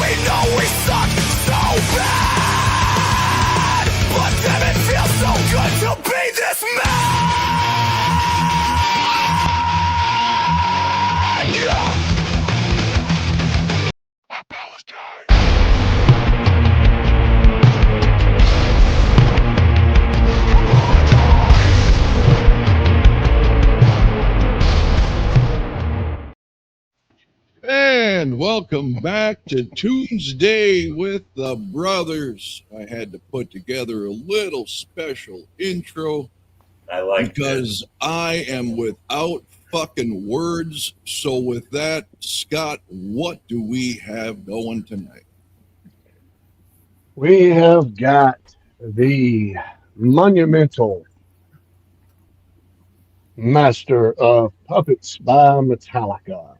We know we suck so bad, but damn it feels so good to be this mad. Yeah. And welcome back to Tuesday with the Brothers. I had to put together a little special intro I like because I am without fucking words. So with that, Scott, what do we have going tonight? We have got the monumental Master of Puppets by Metallica.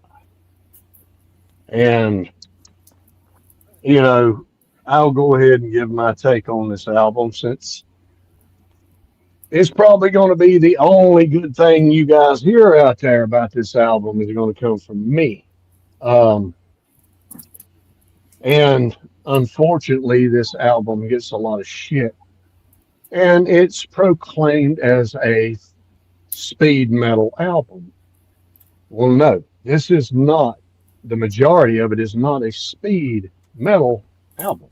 And, you know, I'll go ahead and give my take on this album since it's probably going to be the only good thing you guys hear out there about this album is going to come from me. And unfortunately, this album gets a lot of shit. And it's proclaimed as a speed metal album. Well, no, this is not. The majority of it is not a speed metal album.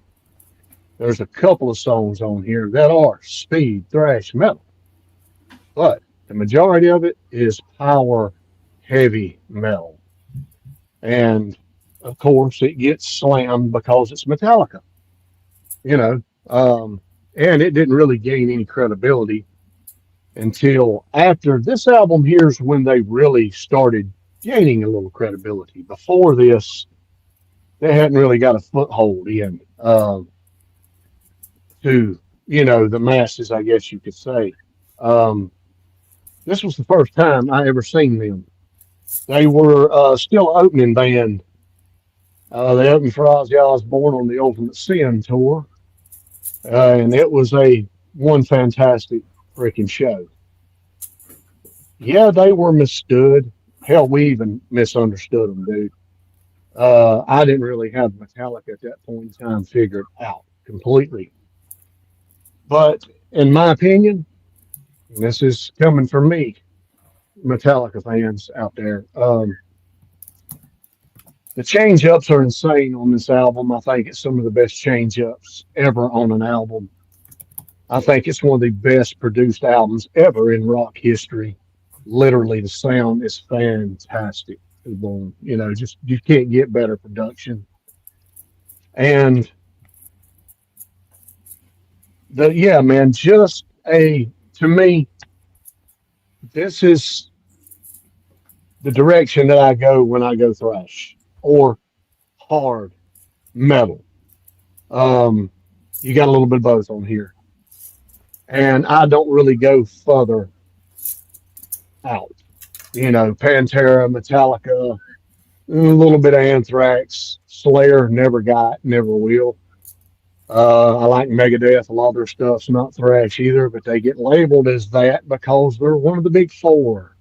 There's a couple of songs on here that are speed thrash metal, but the majority of it is power heavy metal. And of course, it gets slammed because it's Metallica, you know. And it didn't really gain any credibility until after this album. Here's when they really started gaining a little credibility. Before this, they hadn't really got a foothold in to, you know, the masses, I guess you could say. Um, this was the first time I ever seen them. They were still opening band. They opened for Ozzy Osbourne on the Ultimate Sin tour, and it was a one fantastic freaking show. Yeah, they were misstood. Hell, we even misunderstood them, dude. I didn't really have Metallica at that point in time figured out completely. But in my opinion, and this is coming from me, Metallica fans out there, the change ups are insane on this album. I think it's some of the best change ups ever on an album. I think it's one of the best produced albums ever in rock history. Literally, the sound is fantastic. You know, just you can't get better production. And yeah, man, just to me, this is the direction that I go when I go thrash or hard metal. Um, you got a little bit of both on here, and I don't really go further out. You know, Pantera, Metallica, a little bit of Anthrax, Slayer, never got, never will. I like Megadeth. A lot of their stuff's not thrash either, but they get labeled as that because they're one of the big four.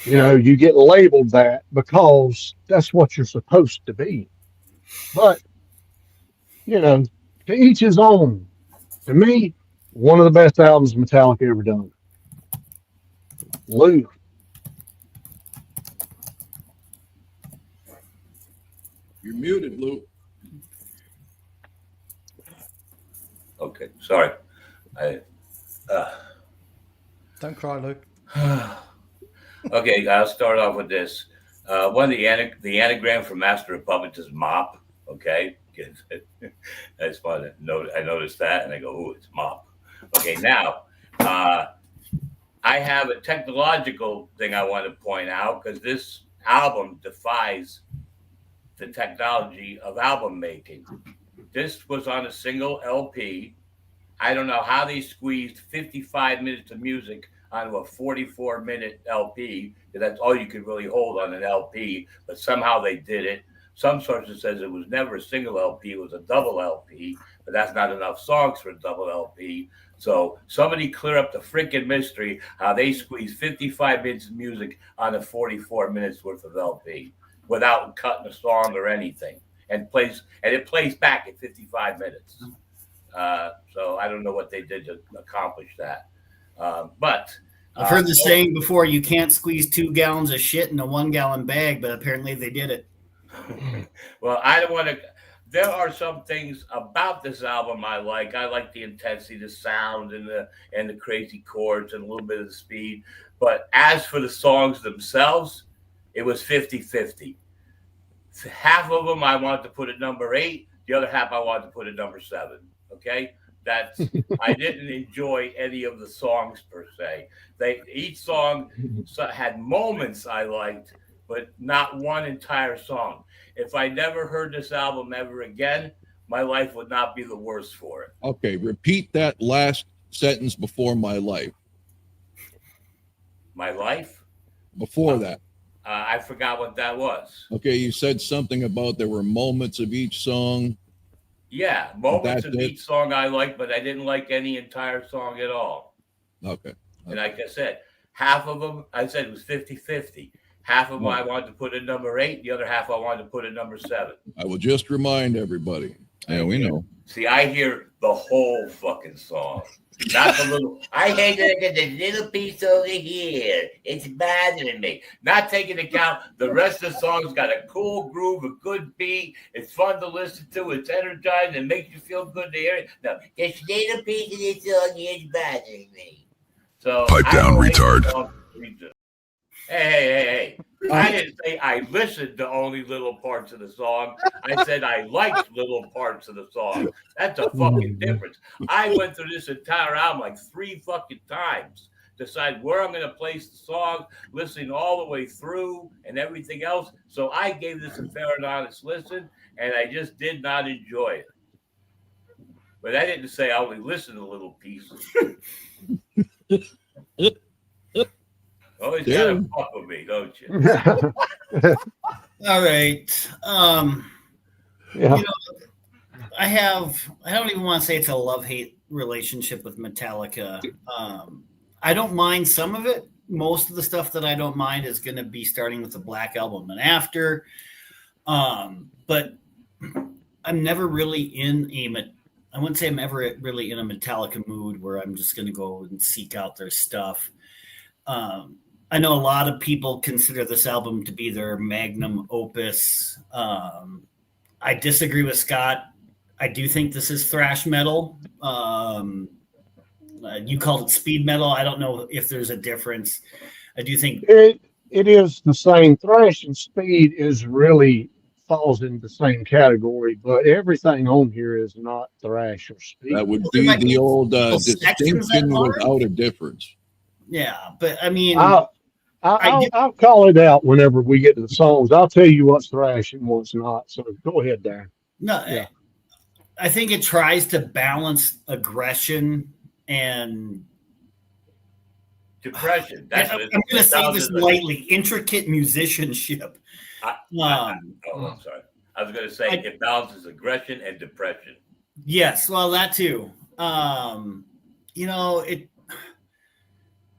You know, you get labeled that because that's what you're supposed to be. But, you know, to each his own. To me, one of the best albums Metallica ever done. Lou. You're muted, Lou. Okay, sorry. Don't cry, Luke. Okay, I'll start off with this. One of the anagram for Master of Puppets is mop. Okay, I just wanted to note. I noticed that, and I go, "Ooh, it's mop." Okay, now I have a technological thing I want to point out because this album defies the technology of album making. This was on a single LP. I don't know how they squeezed 55 minutes of music onto a 44-minute LP, because that's all you could really hold on an LP, but somehow they did it. Some sources says it was never a single LP, it was a double LP, but that's not enough songs for a double LP. So somebody clear up the freaking mystery how they squeezed 55 minutes of music on a 44 minutes worth of LP without cutting a song or anything. and it plays back at 55 minutes. So I don't know what they did to accomplish that. But I've heard the saying before: you can't squeeze 2 gallons of shit in a 1 gallon bag, but apparently they did it. Well, I don't want to. There are some things about this album I like. I like the intensity, the sound, and the crazy chords, and a little bit of the speed. But as for the songs themselves, it was 50-50. Half of them I wanted to put at number 8. The other half I wanted to put at number 7. Okay, I didn't enjoy any of the songs per se. Each song had moments I liked, but not one entire song. If I never heard this album ever again, my life would not be the worse for it. Okay, repeat that last sentence before my life. My life? Before that. I forgot what that was. Okay, you said something about there were moments of each song. Yeah, moments of it? each song I liked, but I didn't like any entire song at all. Okay. And like I said, half of them, I said it was 50-50. Half of them I wanted to put at number 8. The other half I wanted to put at number 7. I will just remind everybody. Yeah, we know. See, I hear the whole fucking song. Not the little, I hate the little piece over here. It's bothering me. Not taking account the rest of the song's got a cool groove, a good beat. It's fun to listen to. It's energizing. It makes you feel good to hear it. No, this little piece of this song is bothering me. So Pipe down, retard. Hey. I didn't say I listened to only little parts of the song. I said I liked little parts of the song. That's a fucking difference. I went through this entire album like 3 fucking times, decide where I'm going to place the song, listening all the way through and everything else. So I gave this a fair and honest listen, and I just did not enjoy it. But I didn't say I only listened to little pieces. Always gotta fuck with me, don't you? All right. Yeah. You know, I don't even want to say it's a love-hate relationship with Metallica. I don't mind some of it. Most of the stuff that I don't mind is going to be starting with the Black Album and after. But I'm never really I wouldn't say I'm ever really in a Metallica mood where I'm just going to go and seek out their stuff. I know a lot of people consider this album to be their magnum opus. I disagree with Scott. I do think this is thrash metal. You called it speed metal. I don't know if there's a difference. I do think it is the same. Thrash and speed is really falls in the same category, but everything on here is not thrash or speed. That would be the old distinction without a difference. Yeah, but I mean, I'll call it out whenever we get to the songs. I'll tell you what's thrash and what's not. So go ahead, Darren. No, yeah. I think it tries to balance aggression and depression. I'm going to say this lightly: intricate musicianship. I'm sorry. I was going to say it balances aggression and depression. Yes, well, that too. I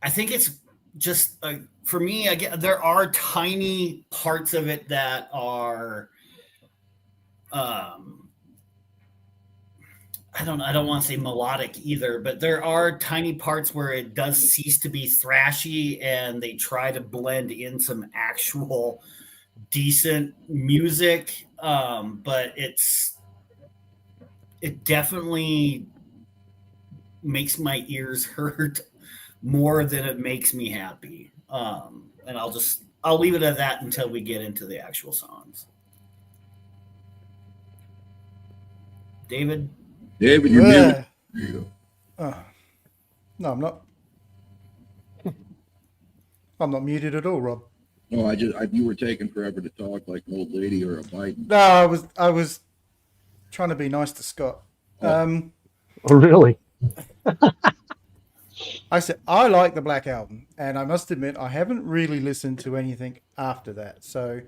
think it's just for me. Again, there are tiny parts of it that are. I don't want to say melodic either, but there are tiny parts where it does cease to be thrashy, and they try to blend in some actual decent music. But it definitely makes my ears hurt more than it makes me happy. And I'll leave it at that until we get into the actual songs. David, you're muted. There you go. No, I'm not. I'm not muted at all, Rob. No, you were taking forever to talk like an old lady or a Biden. No, I was trying to be nice to Scott. Oh, really? I said I like the Black Album, and I must admit I haven't really listened to anything after that. So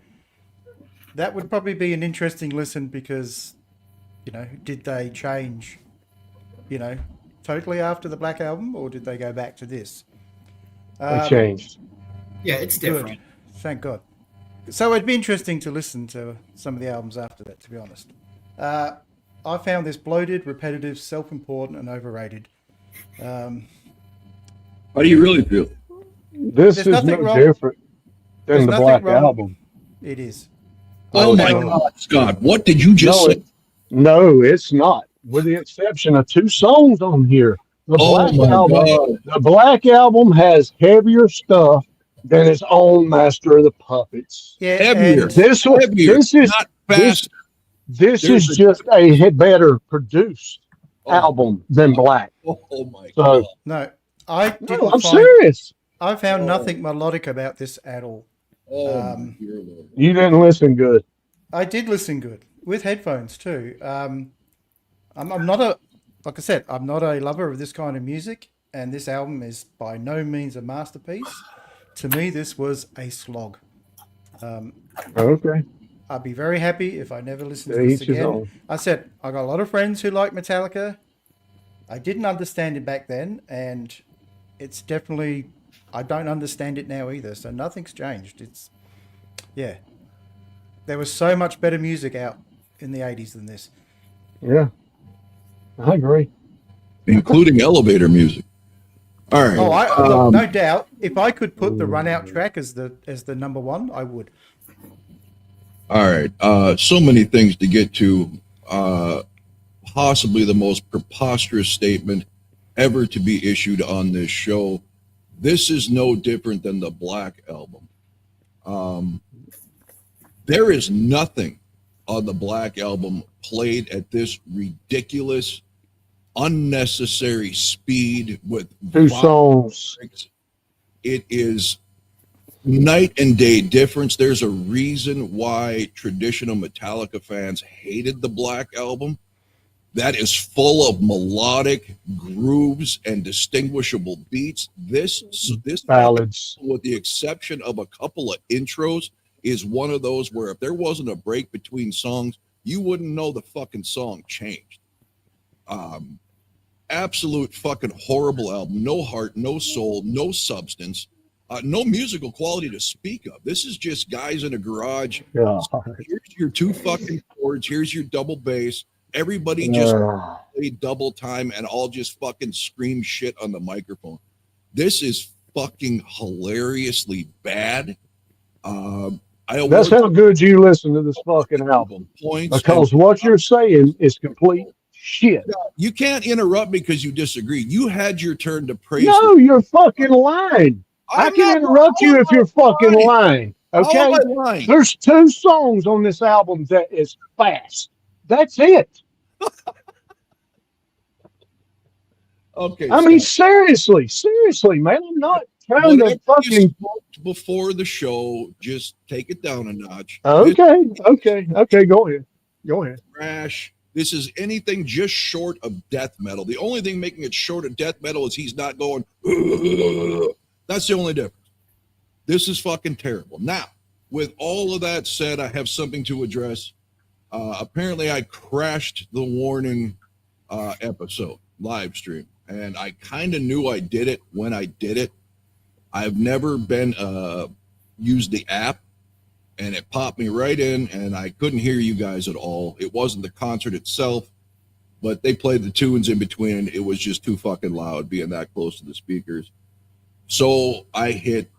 that would probably be an interesting listen because, did they change, totally after the Black Album, or did they go back to this? They changed. Yeah, it's different. Good. Thank God. So it'd be interesting to listen to some of the albums after that, to be honest. I found this bloated, repetitive, self-important, and overrated. How do you really feel? This There's is nothing no wrong- different there's than the nothing Black wrong- Album. It is. Oh my no. God, Scott! What did you just say? No, it's not. With the exception of 2 songs on here. The Oh my God! The Black Album has heavier stuff than its own Master of the Puppets. Yeah, Heavier. and Heavier, This is not this, fast. this There's is a- just a better produced Oh. album than Black. Oh my So- God! no, I didn't No, I'm find. serious. I found Oh. nothing melodic about this at all. Oh my Um, dear Lord! You didn't listen good. I did listen good with headphones too. I'm not a, like I said, I'm not a lover of this kind of music, and this album is by no means a masterpiece. To me, this was a slog. Okay. I'd be very happy if I never listened to To this each his again. own. I said I got a lot of friends who like Metallica. I didn't understand it back then, and it's definitely I don't understand it now either. So nothing's changed. It's yeah. There was so much better music out in the 80s than this. Yeah. I agree. Including elevator music. All right. Oh, look, Um, no doubt. If I could put the Run Out track as the number one, I would. All right. So many things to get to. Possibly the most preposterous statement ever to be issued on this show. This is no different than the Black Album. There is nothing on the Black Album played at this ridiculous, unnecessary speed with 2 songs. It is night and day difference. There's a reason why traditional Metallica fans hated the Black Album. That is full of melodic grooves and distinguishable beats. This Ballads. with the exception of a couple of intros, is one of those where if there wasn't a break between songs, you wouldn't know the fucking song changed. Absolute fucking horrible album. No heart, no soul, no substance, no musical quality to speak of. This is just guys in a garage. God. Here's your 2 fucking chords. Here's your double bass. Everybody just Uh, play double time and all just fucking scream shit on the microphone. This is fucking hilariously bad. I That's how good you listen to this fucking album. points Because what you're saying is complete shit. you can't interrupt me because you disagree. You had your turn to praise. No, you're fucking lying. I can interrupt you if you're fucking lying. Okay? Lying? There's 2 songs on this album that is fast. That's it. Okay. I mean, seriously, man. I'm not trying to whatever you fucking. smoked before the show, just take it down a notch. Okay. Go ahead. Trash. This is anything just short of death metal. The only thing making it short of death metal is he's not going. That's the only difference. This is fucking terrible. Now, with all of that said, I have something to address. Apparently, I crashed the warning episode live stream, and I kind of knew I did it when I did it. I've never been used the app, and it popped me right in, and I couldn't hear you guys at all. It wasn't the concert itself, but they played the tunes in between. It was just too fucking loud being that close to the speakers. So I hit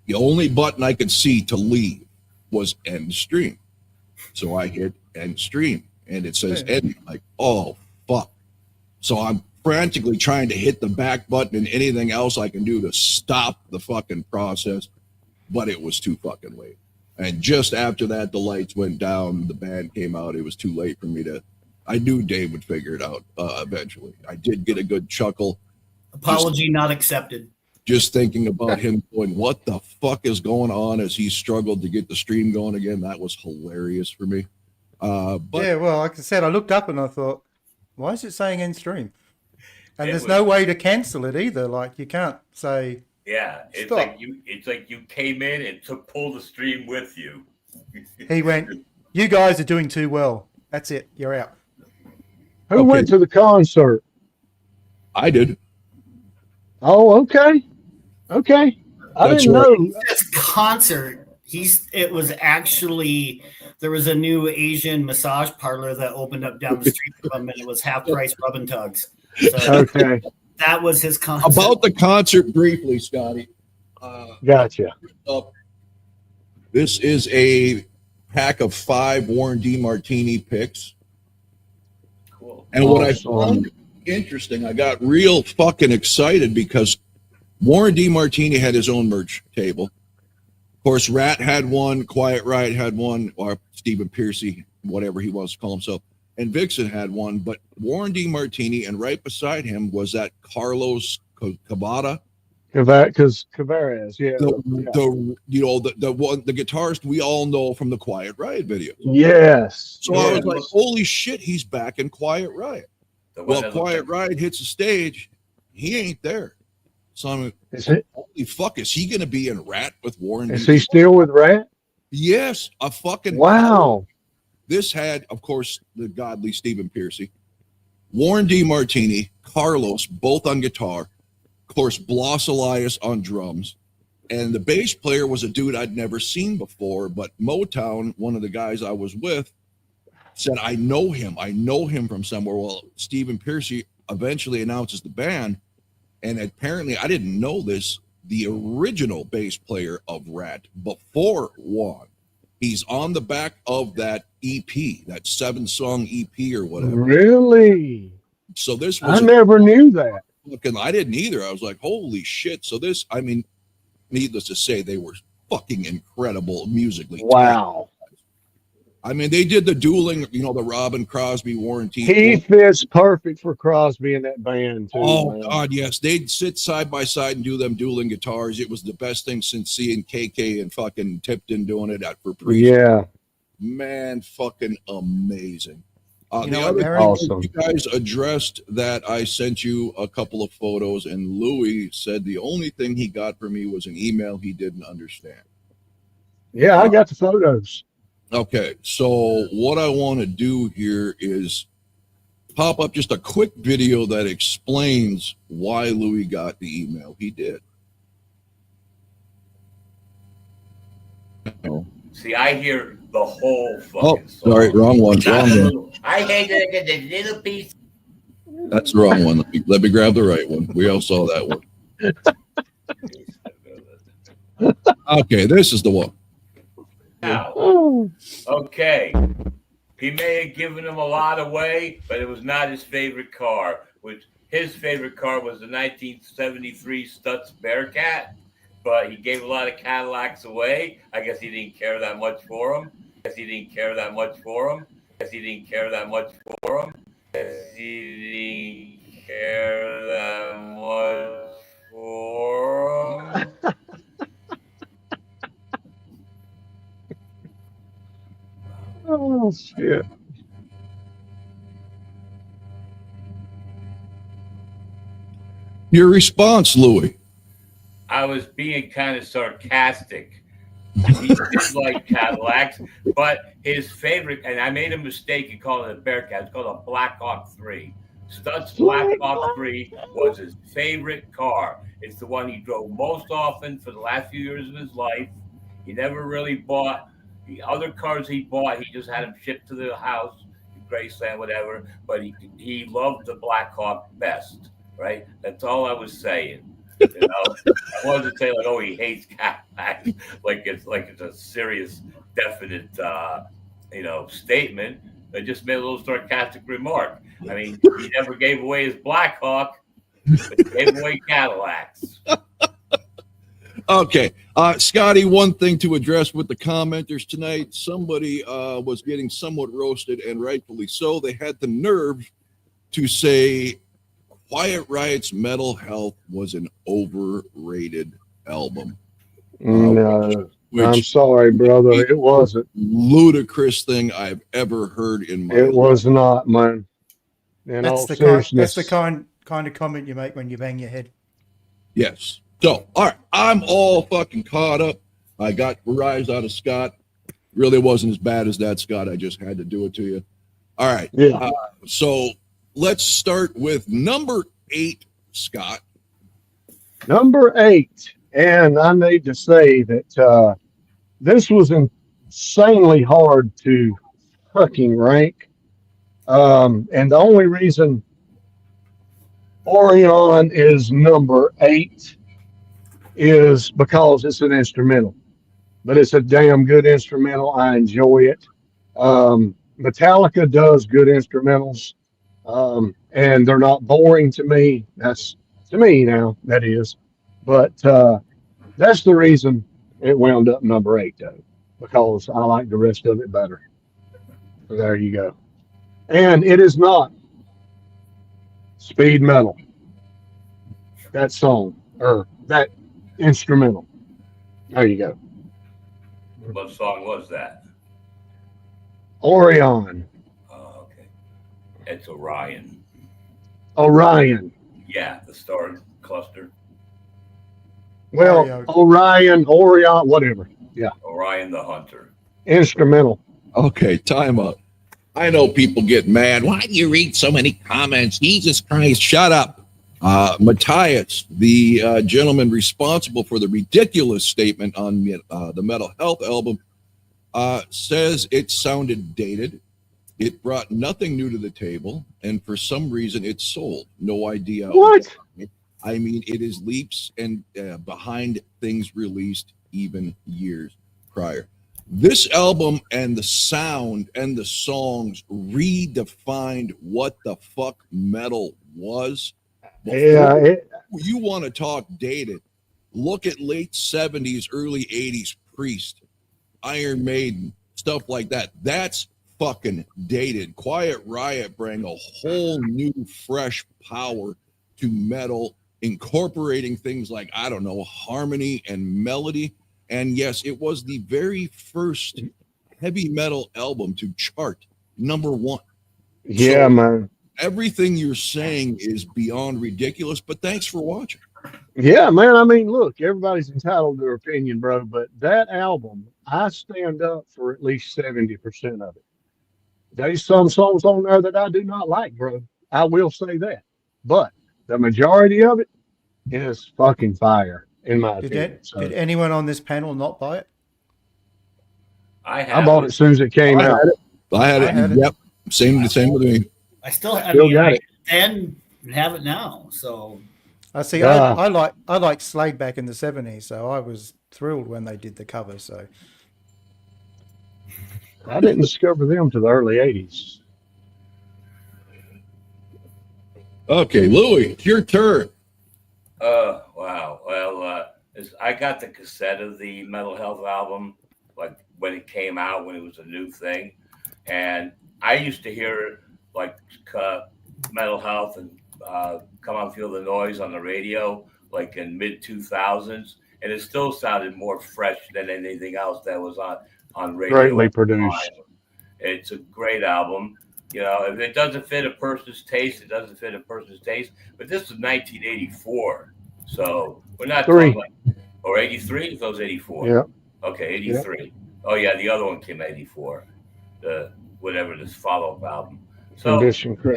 the only button I could see to leave was end stream. So I hit end stream, and it says end. I'm like, oh fuck. So I'm frantically trying to hit the back button and anything else I can do to stop the fucking process, but it was too fucking late. And just after that, the lights went down, the band came out. It was too late for me to. I knew Dave would figure it out eventually. I did get a good chuckle. Apology not accepted. Just thinking about him going, what the fuck is going on as he struggled to get the stream going again. That was hilarious for me. But Yeah, well, like I said, I looked up and I thought, why is it saying end stream? And It there's was- no way to cancel it either. Like you can't say, Yeah, it's Stop. like you came in and pulled the stream with you. he went, you guys are doing too well. That's it. You're out. Who Okay. went to the concert? I did. Oh, okay. I That's didn't right. know. This concert, It was actually, there was a new Asian massage parlor that opened up down the street from him, and it was half price rub and tugs. So Okay, that was his concept. About the concert briefly, Scotty. gotcha. This is a pack of 5 Warren D. Martini picks. Cool. And what I Awesome. found interesting, I got real fucking excited because Warren D. Martini had his own merch table. Of course, Rat had one, Quiet Riot had one, or Stephen Piercy, whatever he wants to call himself, and Vixen had one. But Warren D. Martini, and right beside him was that Carlos Cavada, Cavarez, yeah. the guitarist we all know from the Quiet Riot video. Yes. So I was like, holy shit, he's back in Quiet Riot. Well, Quiet Riot hits the stage, he ain't there. So I'm like, holy fuck, is he going to be in Rat with Warren? Is he still with Rat? Yes, a fucking Wow. This had, of course, the godly Stephen Piercy, Warren D. Martini, Carlos, both on guitar, of course, Blas Elias on drums, and the bass player was a dude I'd never seen before, but Motown, one of the guys I was with, said, I know him from somewhere. Well, Stephen Piercy eventually announces the band, and apparently, I didn't know this, the original bass player of Rat before Juan, he's on the back of that EP, that 7-song EP or whatever. Really? So this was I never knew that. I didn't either. I was like, holy shit. So this, I mean, needless to say, they were fucking incredible musically. Wow. I mean, they did the dueling, the Robin Crosby, Warren T. He fits perfect for Crosby in that band, too. Oh, man. God, yes. They'd sit side by side and do them dueling guitars. It was the best thing since seeing KK and fucking Tipton doing it for Priest. Yeah. Man, fucking amazing. You Awesome. You guys addressed that I sent you a couple of photos, and Louis said the only thing he got from me was an email he didn't understand. Yeah, I got the photos. Okay, so what I want to do here is pop up just a quick video that explains why Louis got the email he did. See, I hear the whole fucking song. Sorry, wrong one. I hate the little piece. That's the wrong one. Let me grab the right one. We all saw that one. Okay, this is the one. Now, okay. He may have given him a lot away, but it was not his favorite car. His favorite car was the 1973 Stutz Bearcat, but he gave a lot of Cadillacs away. I guess he didn't care that much for them. Oh, shit. Your response, Louis. I was being kind of sarcastic. He did like Cadillacs, but his favorite, and I made a mistake in calling it a Bearcat. It's called a Black Hawk 3. Stutz Black Hawk 3 was his favorite car. It's the one he drove most often for the last few years of his life. He never really bought the other cars he bought. He just had them shipped to the house, Graceland, whatever. But he loved the Black Hawk best, right? That's all I was saying. I wanted to say like, oh, he hates Cadillacs, like it's a serious, definite, statement. I just made a little sarcastic remark. I mean, he never gave away his Black Hawk, but he gave away Cadillacs. Okay, Scotty, one thing to address with the commenters tonight. Somebody was getting somewhat roasted, and rightfully so. They had the nerve to say Quiet Riot's Metal Health was an overrated album. No, I'm sorry, brother. It wasn't. Ludicrous thing I've ever heard in my life. It was not, man. That's the kind of comment you make when you bang your head. Yes. So, all right, I'm all fucking caught up. I got rise out of Scott. Really wasn't as bad as that, Scott. I just had to do it to you. All right. Yeah. So let's start with number 8, Scott. Number 8. And I need to say that this was insanely hard to fucking rank. And the only reason Orion is number 8 is because it's an instrumental, but it's a damn good instrumental. I enjoy it. Metallica does good instrumentals, and they're not boring to me. That's to me now, that is. But that's the reason it wound up number 8, though, because I like the rest of it better. So there you go. And it is not speed metal, that song, or that instrumental. There you go. What song was that? Orion. Oh, okay. It's Orion. Orion. Yeah, the star cluster. Well, Orion, Orion, whatever. Yeah. Orion the Hunter. Instrumental. Okay, time up. I know people get mad. Why do you read so many comments? Jesus Christ, shut up. Matthias, the gentleman responsible for the ridiculous statement on the Metal Health album, says it sounded dated. It brought nothing new to the table, and for some reason it sold. No idea. What? I mean, it is leaps and behind things released even years prior. This album and the sound and the songs redefined what the fuck metal was. Yeah. You want to talk dated? Look at late 70s, early 80s Priest, Iron Maiden, stuff like that. That's fucking dated. Quiet Riot bring a whole new, fresh power to metal, incorporating things like, I don't know, harmony and melody. And yes, it was the very first heavy metal album to chart number 1. Yeah, so, man. Everything you're saying is beyond ridiculous, but thanks for watching. Yeah, man. I mean, look, everybody's entitled to their opinion, bro. But that album, I stand up for at least 70% of it. There's some songs on there that I do not like, bro. I will say that. But the majority of it is fucking fire, in my opinion. Did anyone on this panel not buy it? I bought it as soon as it came out. I had it. Yep. Same with me. I still got it. And have it now. So I see. I like Slade back in the 70s, so I was thrilled when they did the cover. So I didn't discover them to the early 80s. Okay, Louis, it's your turn. Wow. Well, I got the cassette of the Metal Health album, like when it came out, when it was a new thing, and I used to hear like Metal Health and Come On Feel the Noise on the radio, like in mid 2000s, and it still sounded more fresh than anything else that was on radio. Greatly produced. It's a great album. You know, if it doesn't fit a person's taste, it doesn't fit a person's taste. But this was 1984, so we're not talking like, or 83. It was 84. Yeah. Okay, 83. Yep. Oh yeah, the other one came 84. The whatever this follow-up album. So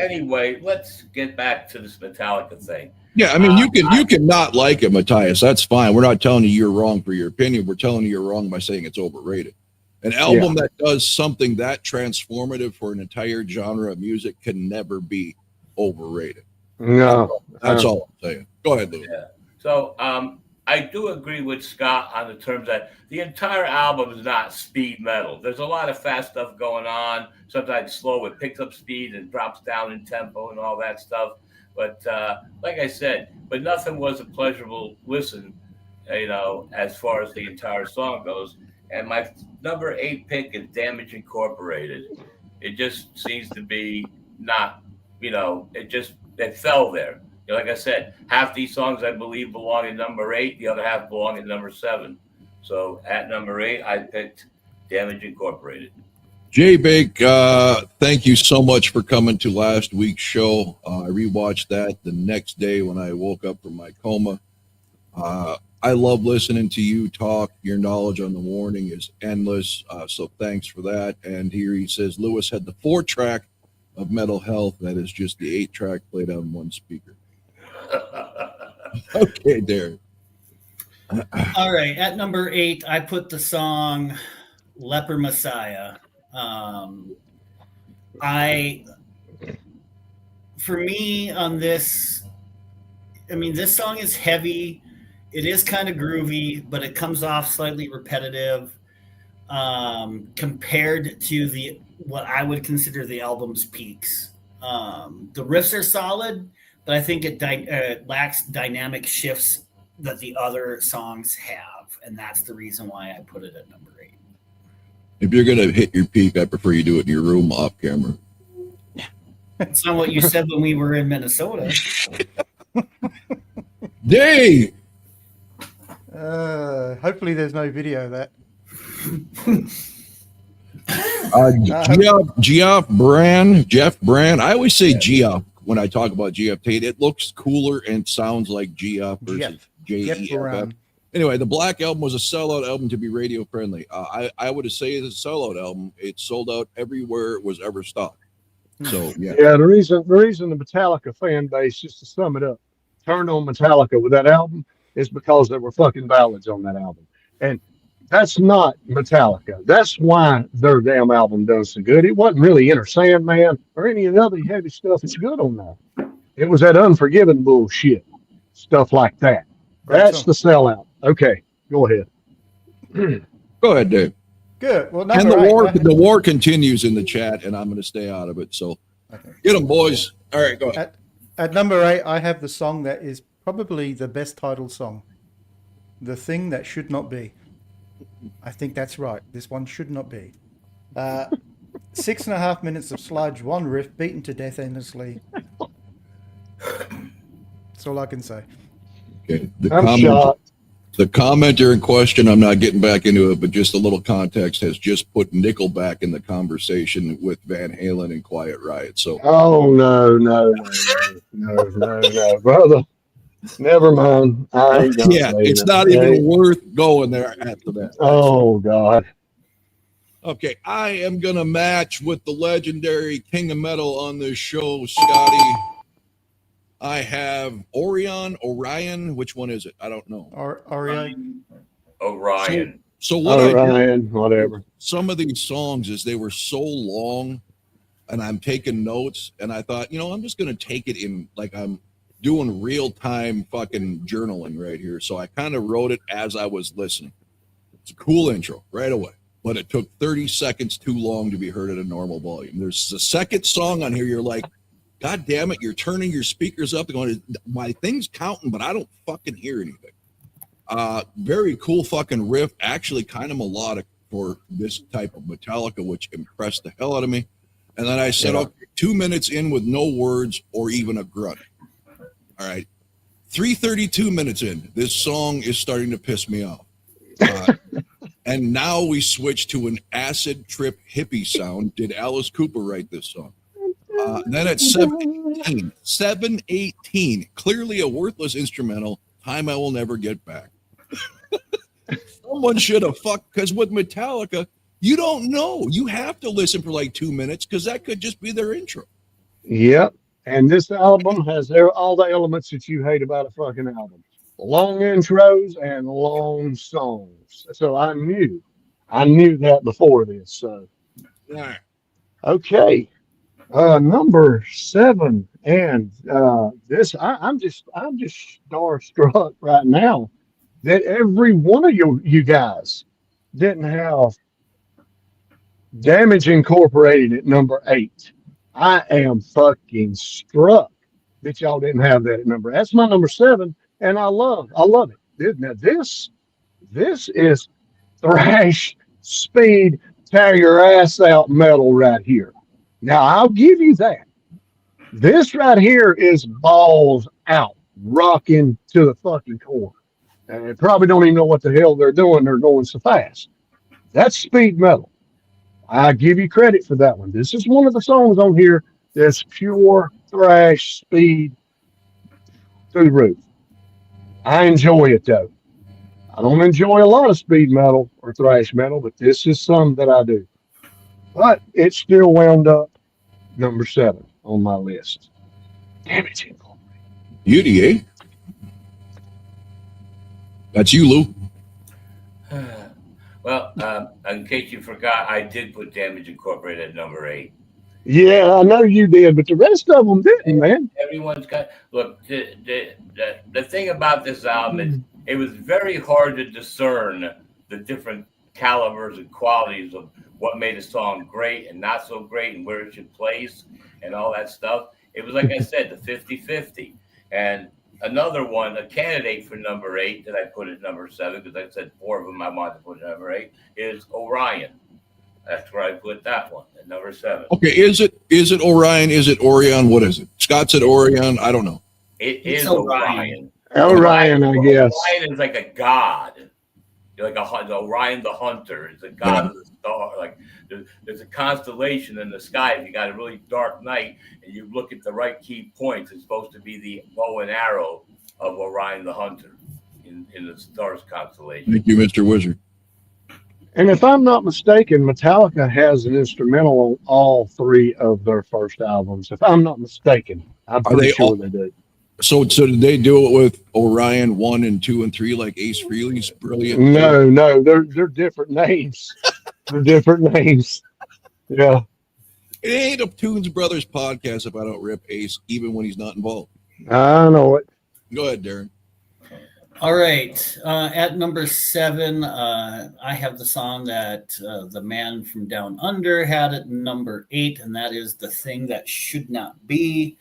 anyway, let's get back to this Metallica thing. Yeah, I mean, you can not like it, Matthias. That's fine. We're not telling you you're wrong for your opinion. We're telling you you're wrong by saying it's overrated. An album that does something that transformative for an entire genre of music can never be overrated. No. That's all I'm saying. Go ahead, Lou. Yeah. So I do agree with Scott on the terms that the entire album is not speed metal. There's a lot of fast stuff going on. Sometimes slow. It picks up speed and drops down in tempo and all that stuff. But like I said, but nothing was a pleasurable listen, you know, as far as the entire song goes. And my number 8 pick is Damage Incorporated. It just seems to be not, you know, it fell there. You know, like I said, half these songs I believe belong in number 8, the other half belong in number 7. So at number 8, I picked Damage Incorporated. Jay Bake, thank you so much for coming to last week's show. I rewatched that the next day when I woke up from my coma. I love listening to you talk. Your knowledge on the Warning is endless. So thanks for that. And here he says, Lewis had the 4-track of Metal Health. That is just the 8-track played on one speaker. Okay, Darren. All right, at number 8, I put the song "Leper Messiah." For me on this, I mean, this song is heavy. It is kind of groovy, but it comes off slightly repetitive compared to what I would consider the album's peaks. The riffs are solid, but I think it lacks dynamic shifts that the other songs have, and that's the reason why I put it at number 8. If you're gonna hit your peak, I prefer you do it in your room off camera. It's not what you said when we were in Minnesota. Dave! Hopefully there's no video of that. Jeff Brand. I always say Geoff when I talk about Geoff Tate. It looks cooler and sounds like Geoff versus Jeff. Anyway, the Black Album was a sellout album to be radio friendly. I would say it's a sellout album. It sold out everywhere it was ever stocked. So yeah. The reason the Metallica fan base, just to sum it up, turned on Metallica with that album is because there were fucking ballads on that album. And that's not Metallica. That's why their damn album does so good. It wasn't really Enter Sandman or any of the other heavy stuff that's good on there. It was that Unforgiven bullshit, stuff like that. That's the sellout. Okay, go ahead. Go ahead, Dave. Good. Well, and the war continues in the chat, and I'm going to stay out of it. So get them, boys. All right, go ahead. At number 8, I have the song that is probably the best titled song, "The Thing That Should Not Be." I think that's right. This one should not be. 6.5 minutes of sludge, one riff, beaten to death endlessly. That's all I can say. Okay. The commenter in question, I'm not getting back into it, but just a little context, has just put Nickelback in the conversation with Van Halen and Quiet Riot. So, oh no, brother. Never mind. It's not even worth going there after that. Oh God. Okay, I am gonna match with the legendary King of Metal on this show, Scotty. I have Orion. Which one is it? I don't know. Orion. So what Orion, whatever. Some of these songs is they were so long, and I'm taking notes, and I thought, I'm just gonna take it in like I'm doing real time fucking journaling right here. So I kind of wrote it as I was listening. It's a cool intro right away, but it took 30 seconds too long to be heard at a normal volume. There's the second song on here. You're like, God damn it, you're turning your speakers up and going, my thing's counting, but I don't fucking hear anything. Very cool fucking riff, actually kind of melodic for this type of Metallica, which impressed the hell out of me. And then I said, okay, 2 minutes in with no words or even a grunt. All right, 3:32 minutes in, this song is starting to piss me off. And now we switch to an acid trip hippie sound. Did Alice Cooper write this song? Then at 7:18, clearly a worthless instrumental, Time I Will Never Get Back. Someone should have because with Metallica, you don't know. You have to listen for like 2 minutes because that could just be their intro. Yep. And this album has all the elements that you hate about a fucking album. Long intros and long songs. So I knew that before this. So, yeah. Okay. Number 7, and this I'm just starstruck right now that every one of you guys didn't have Damage Incorporated at number 8. I am fucking struck that y'all didn't have that at number. That's my number 7, and I love it. Now this is thrash, speed, tear your ass out metal right here. Now, I'll give you that. This right here is balls out, rocking to the fucking core. And they probably don't even know what the hell they're doing. They're going so fast. That's speed metal. I give you credit for that one. This is one of the songs on here that's pure thrash speed through the roof. I enjoy it, though. I don't enjoy a lot of speed metal or thrash metal, but this is some that I do. But it still wound up number 7 on my list. Damage Incorporated. Beauty, eh? That's you, Lou. Well, in case you forgot, I did put Damage Incorporated at number 8. Yeah, I know you did, but the rest of them didn't, man. Everyone's got look. The thing about this album is it was very hard to discern the different calibers and qualities of what made a song great and not so great and where it should place and all that stuff. It was like I said, the 50-50. And another one, a candidate for number 8 that I put at number 7 because I said 4 of them I wanted to put at number 8 is Orion. That's where I put that one at number 7. Okay, is it Orion? Is it Orion? What is it? Scott said Orion. I don't know. It's Orion. Orion, I guess. Orion is like a god. You're like Orion the hunter is a god of the star. Like there's a constellation in the sky. If you got a really dark night and you look at the right key points, it's supposed to be the bow and arrow of Orion the hunter in the stars constellation. Thank you, Mr. Wizard. And if I'm not mistaken, Metallica has an instrumental on all 3 of their first albums. If I'm not mistaken, I'm pretty sure they do. So did they do it with Orion 1 and 2 and 3 like Ace Frehley's Brilliant? No, they're different names. They're different names. Yeah. It ain't a Tunes Brothers podcast if I don't rip Ace, even when he's not involved. I know it. Go ahead, Darren. All right. At number 7, I have the song that the man from Down Under had at number 8, and that is The Thing That Should Not Be.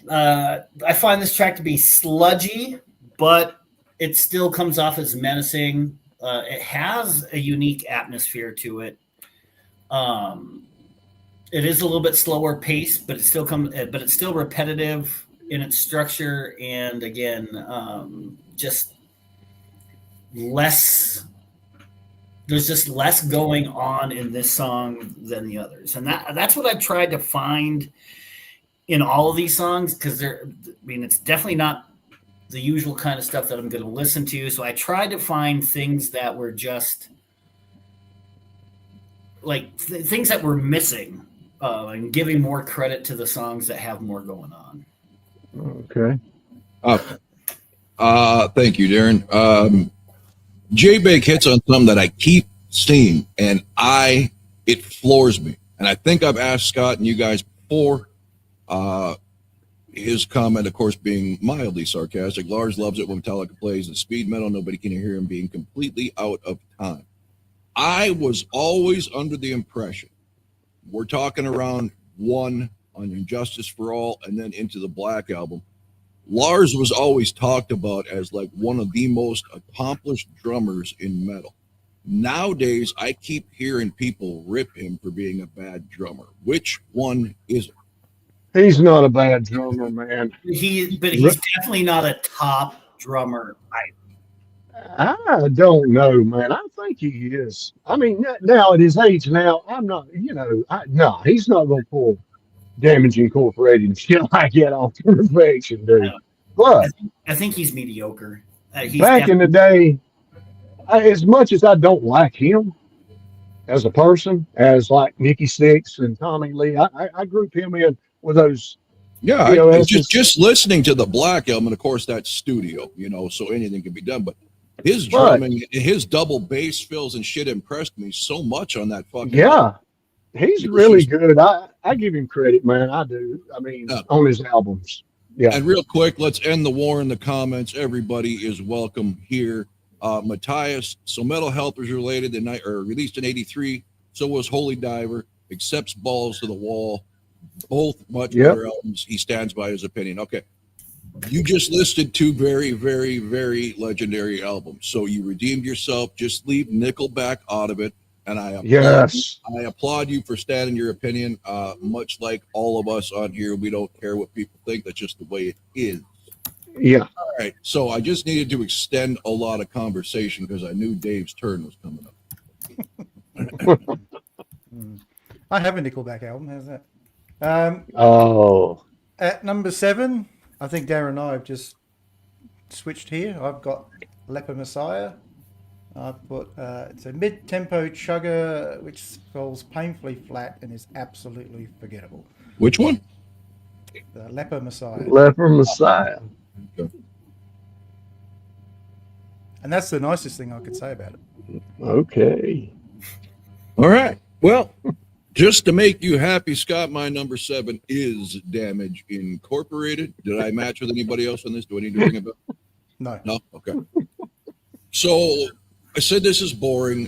I find this track to be sludgy, but it still comes off as menacing. It has a unique atmosphere to it. It is a little bit slower paced, but it's still repetitive in its structure, and again, just less. There's just less going on in this song than the others, and that's what I've tried to find in all of these songs, because it's definitely not the usual kind of stuff that I'm going to listen to. So I tried to find things that were just like things that were missing, and giving more credit to the songs that have more going on. Okay. Thank you, Darren. J-Bake hits on something that I keep seeing, and it floors me. And I think I've asked Scott and you guys before. His comment, of course, being mildly sarcastic. Lars loves it when Metallica plays the speed metal. Nobody can hear him being completely out of time. I was always under the impression, we're talking around 1 on Injustice for All and then into the Black Album. Lars was always talked about as like one of the most accomplished drummers in metal. Nowadays, I keep hearing people rip him for being a bad drummer. Which one is it? He's not a bad drummer, man. He's definitely not a top drummer. I don't know, man. I think he is. I mean, now at his age now, I'm not, no, he's not going to pull Damage Incorporated and shit like that off the perfection, dude. But I think he's mediocre. Back in the day, as much as I don't like him as a person, as like Nikki Sixx and Tommy Lee, I group him in with those. Yeah, just listening to the Black Album, and of course that's studio, so anything can be done. But his drumming, his double bass fills and shit impressed me so much on that fucking. Yeah, album. He's really good. I give him credit, man. I do. I mean, on his albums. Yeah. And real quick, let's end the war in the comments. Everybody is welcome here. Matthias, so Metal Health was released in '83. So was Holy Diver. Accepts Balls to the Wall. Both much better albums. He stands by his opinion. Okay. You just listed 2 very, very, very legendary albums. So you redeemed yourself. Just leave Nickelback out of it. And I applaud you for standing your opinion. Much like all of us on here, we don't care what people think. That's just the way it is. Yeah. All right. So I just needed to extend a lot of conversation because I knew Dave's turn was coming up. I have a Nickelback album. How's that? At number 7, I think Darren and I have just switched here. I've got Leper Messiah. I've put it's a mid-tempo chugger which falls painfully flat and is absolutely forgettable. Which one? The Leper Messiah. Leper Messiah. Okay. And that's the nicest thing I could say about it. Okay. All right. Well, just to make you happy, Scott, my number 7 is Damage Incorporated. Did I match with anybody else on this? Do I need to ring a bell? No. No? Okay. So I said this is boring.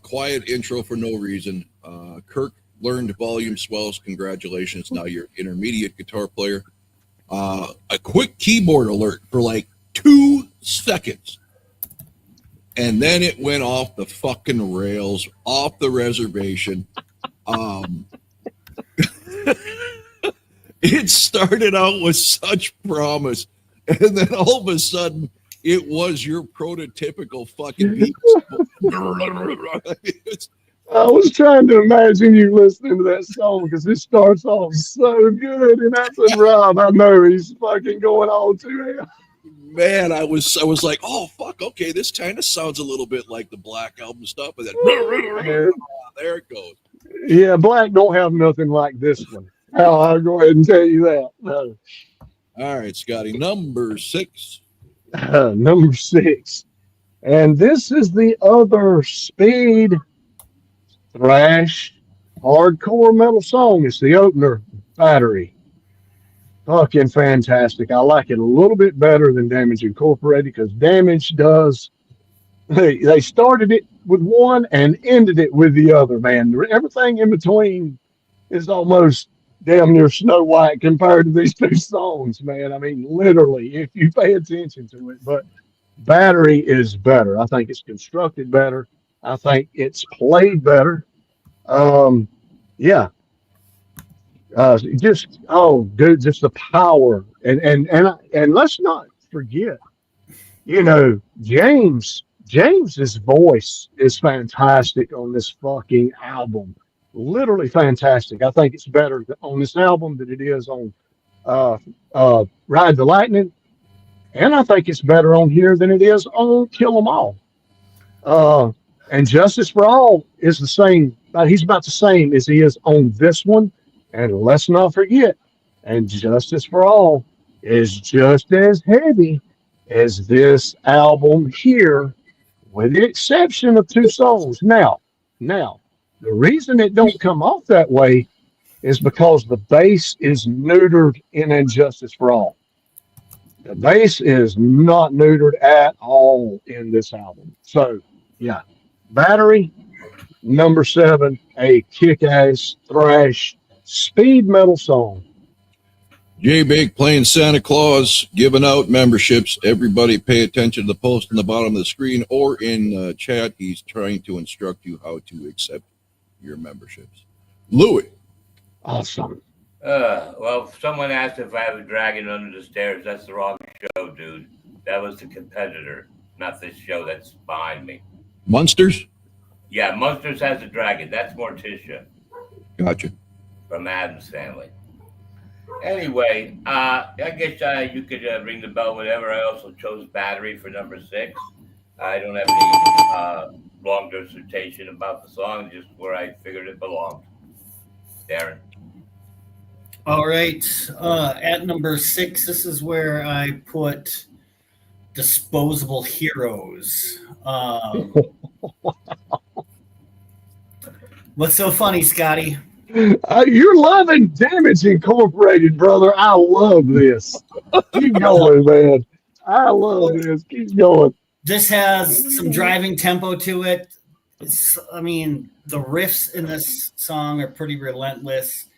Quiet intro for no reason. Kirk learned volume swells. Congratulations. Now you're an intermediate guitar player. A quick keyboard alert for like 2 seconds. And then it went off the fucking rails, off the reservation. It started out with such promise, and then all of a sudden, it was your prototypical fucking beat. I was trying to imagine you listening to that song because it starts off so good, and I said, Rob, I know he's fucking going on to it. Man, I was like, oh fuck, okay, this kind of sounds a little bit like the Black Album stuff, and then there it goes. Yeah, Black don't have nothing like this one. I'll go ahead and tell you that. No. All right, Scotty, number 6. Number 6. And this is the other speed thrash hardcore metal song. It's the opener, Battery. Fucking fantastic. I like it a little bit better than Damage Incorporated because Damage does. They started it with one and ended it with the other, man. Everything in between is almost damn near Snow White compared to these 2 songs, man. I mean, literally, if you pay attention to it. But Battery is better. I think it's constructed better. I think it's played better. Yeah. Just dude, just the power and let's not forget, James's voice is fantastic on this fucking album. Literally fantastic. I think it's better on this album than it is on Ride the Lightning, and I think it's better on here than it is on Kill 'Em All. And Justice for All is the same. He's about the same as he is on this one. And let's not forget, and Justice for All is just as heavy as this album here, with the exception of 2 songs. Now, the reason it don't come off that way is because the bass is neutered in Injustice for All. The bass is not neutered at all in this album. So, yeah, Battery, number 7, a kick-ass thrash speed metal song. J Big playing Santa Claus, giving out memberships. Everybody pay attention to the post on the bottom of the screen or in chat. He's trying to instruct you how to accept your memberships. Louis. Awesome. Well, someone asked if I have a dragon under the stairs. That's the wrong show, dude. That was the competitor, not this show that's behind me. Munsters? Yeah, Munsters has a dragon. That's Morticia. Gotcha. From Adam's family. Anyway, I guess you could ring the bell, whatever. I also chose Battery for number 6. I don't have any long dissertation about the song, just where I figured it belonged. Darren. All right. At number 6, this is where I put Disposable Heroes. What's so funny, Scotty? You're loving Damage Incorporated, brother. I love this. Keep going, man. I love this. Keep going. This has some driving tempo to it. The riffs in this song are pretty relentless,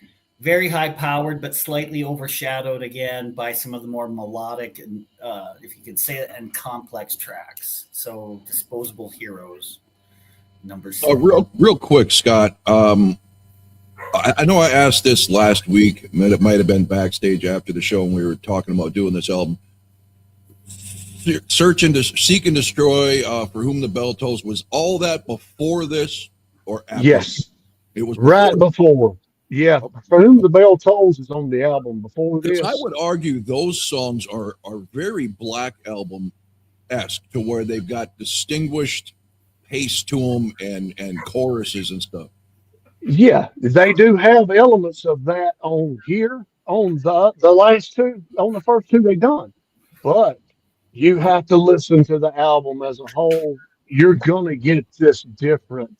very high powered, but slightly overshadowed again by some of the more melodic and, if you could say it, and complex tracks. So, Disposable Heroes, number 6. Real quick, Scott. I know I asked this last week. It might have been backstage after the show when we were talking about doing this album. Seek and Destroy, For Whom the Bell Tolls, was all that before this or after? Yes. It was right before. Yeah. For Whom the Bell Tolls is on the album before this. I would argue those songs are very Black Album-esque, to where they've got distinguished pace to them and choruses and stuff. Yeah, they do have elements of that on here, on the last 2, on the first 2 they done. But You have to listen to the album as a whole. You're gonna get this different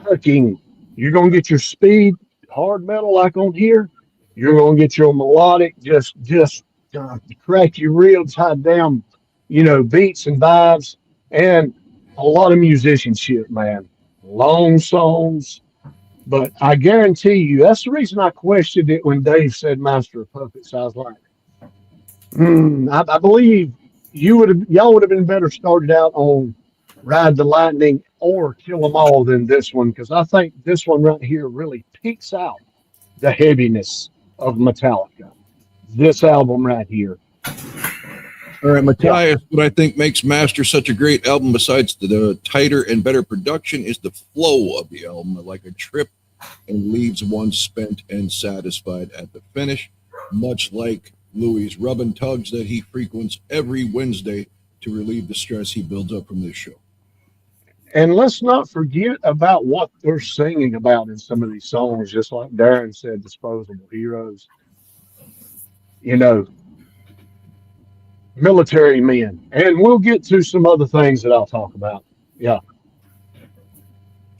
fucking. You're gonna get your speed hard metal like on here. You're gonna get your melodic, just crack your ribs, high down, beats and vibes, and a lot of musicianship, man. Long songs, but I guarantee you, that's the reason I questioned it when Dave said Master of Puppets. I was like, I believe y'all would have been better started out on Ride the Lightning or Kill 'Em All than this one, because I think this one right here really peaks out the heaviness of Metallica. This album right here. All right, Matthias, what I think makes Master such a great album, besides the tighter and better production, is the flow of the album, like a trip, and leaves one spent and satisfied at the finish, much like Louis' rub and tugs that he frequents every Wednesday to relieve the stress he builds up from this show. And let's not forget about what they're singing about in some of these songs, just like Darren said, Disposable Heroes. Military men. And we'll get to some other things that I'll talk about. Yeah.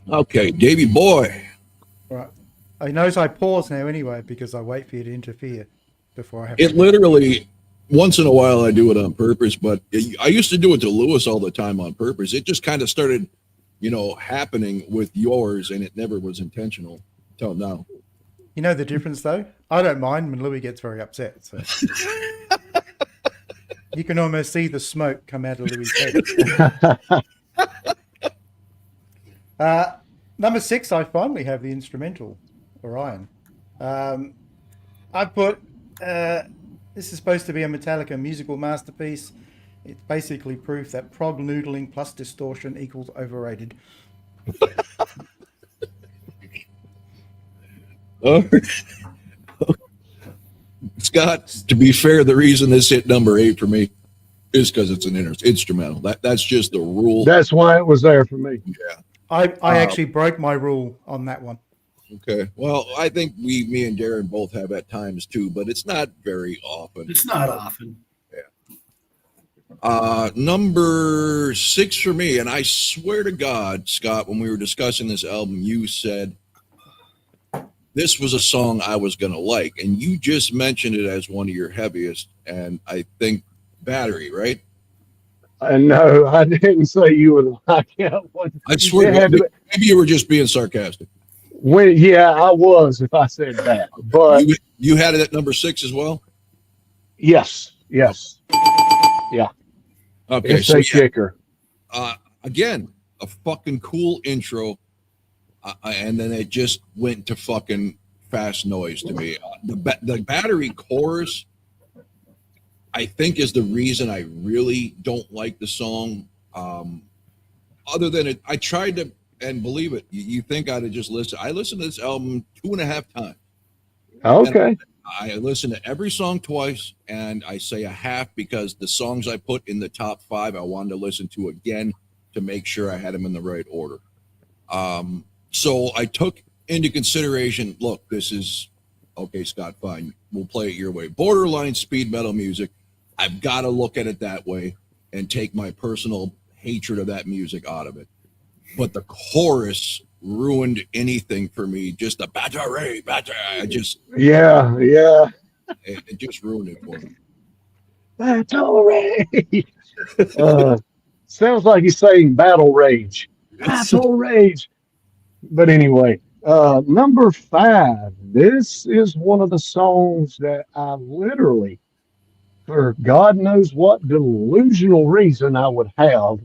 Okay, Davey boy. Right. I notice I pause now anyway because I wait for you to interfere before I have. It literally, once in a while, I do it on purpose, but I used to do it to Lewis all the time on purpose. It just kind of started, happening with yours, and it never was intentional until now. You know the difference, though? I don't mind when Louis gets very upset. So. You can almost see the smoke come out of Louis' head. Number 6, I finally have the instrumental, Orion. I put, this is supposed to be a Metallica musical masterpiece. It's basically proof that prog noodling plus distortion equals overrated. Scott, to be fair, the reason this hit number 8 for me is because it's an instrumental. That's just the rule. That's why it was there for me. Yeah. I actually broke my rule on that one. Okay. Well, I think me and Darren both have at times too, but it's not very often. It's not often. Number 6 for me, and I swear to God, Scott, when we were discussing this album, you said this was a song I was going to like, and you just mentioned it as one of your heaviest, and I think Battery, right? No, I didn't say you would like it. I swear, maybe you were just being sarcastic. Yeah, I was if I said that, but you had it at number 6 as well. Yes, yeah. Okay, it's a kicker. Again, a fucking cool intro, and then it just went to fucking fast noise to me. The Battery chorus, I think, is the reason I really don't like the song. Other than it, I tried to, and believe it, you think I'd have just listened. I listened to this album 2.5 times. Okay. I listened to every song twice, and I say a half because the songs I put in the top 5, I wanted to listen to again to make sure I had them in the right order. So I took into consideration, look, this is, okay, Scott, fine. We'll play it your way. Borderline speed metal music. I've got to look at it that way and take my personal hatred of that music out of it. But the chorus ruined anything for me. Just the battery. I just it just ruined it for me. Battery. Sounds like he's saying battle rage. Battle rage. But anyway, number 5. This is one of the songs that I literally, for God knows what delusional reason I would have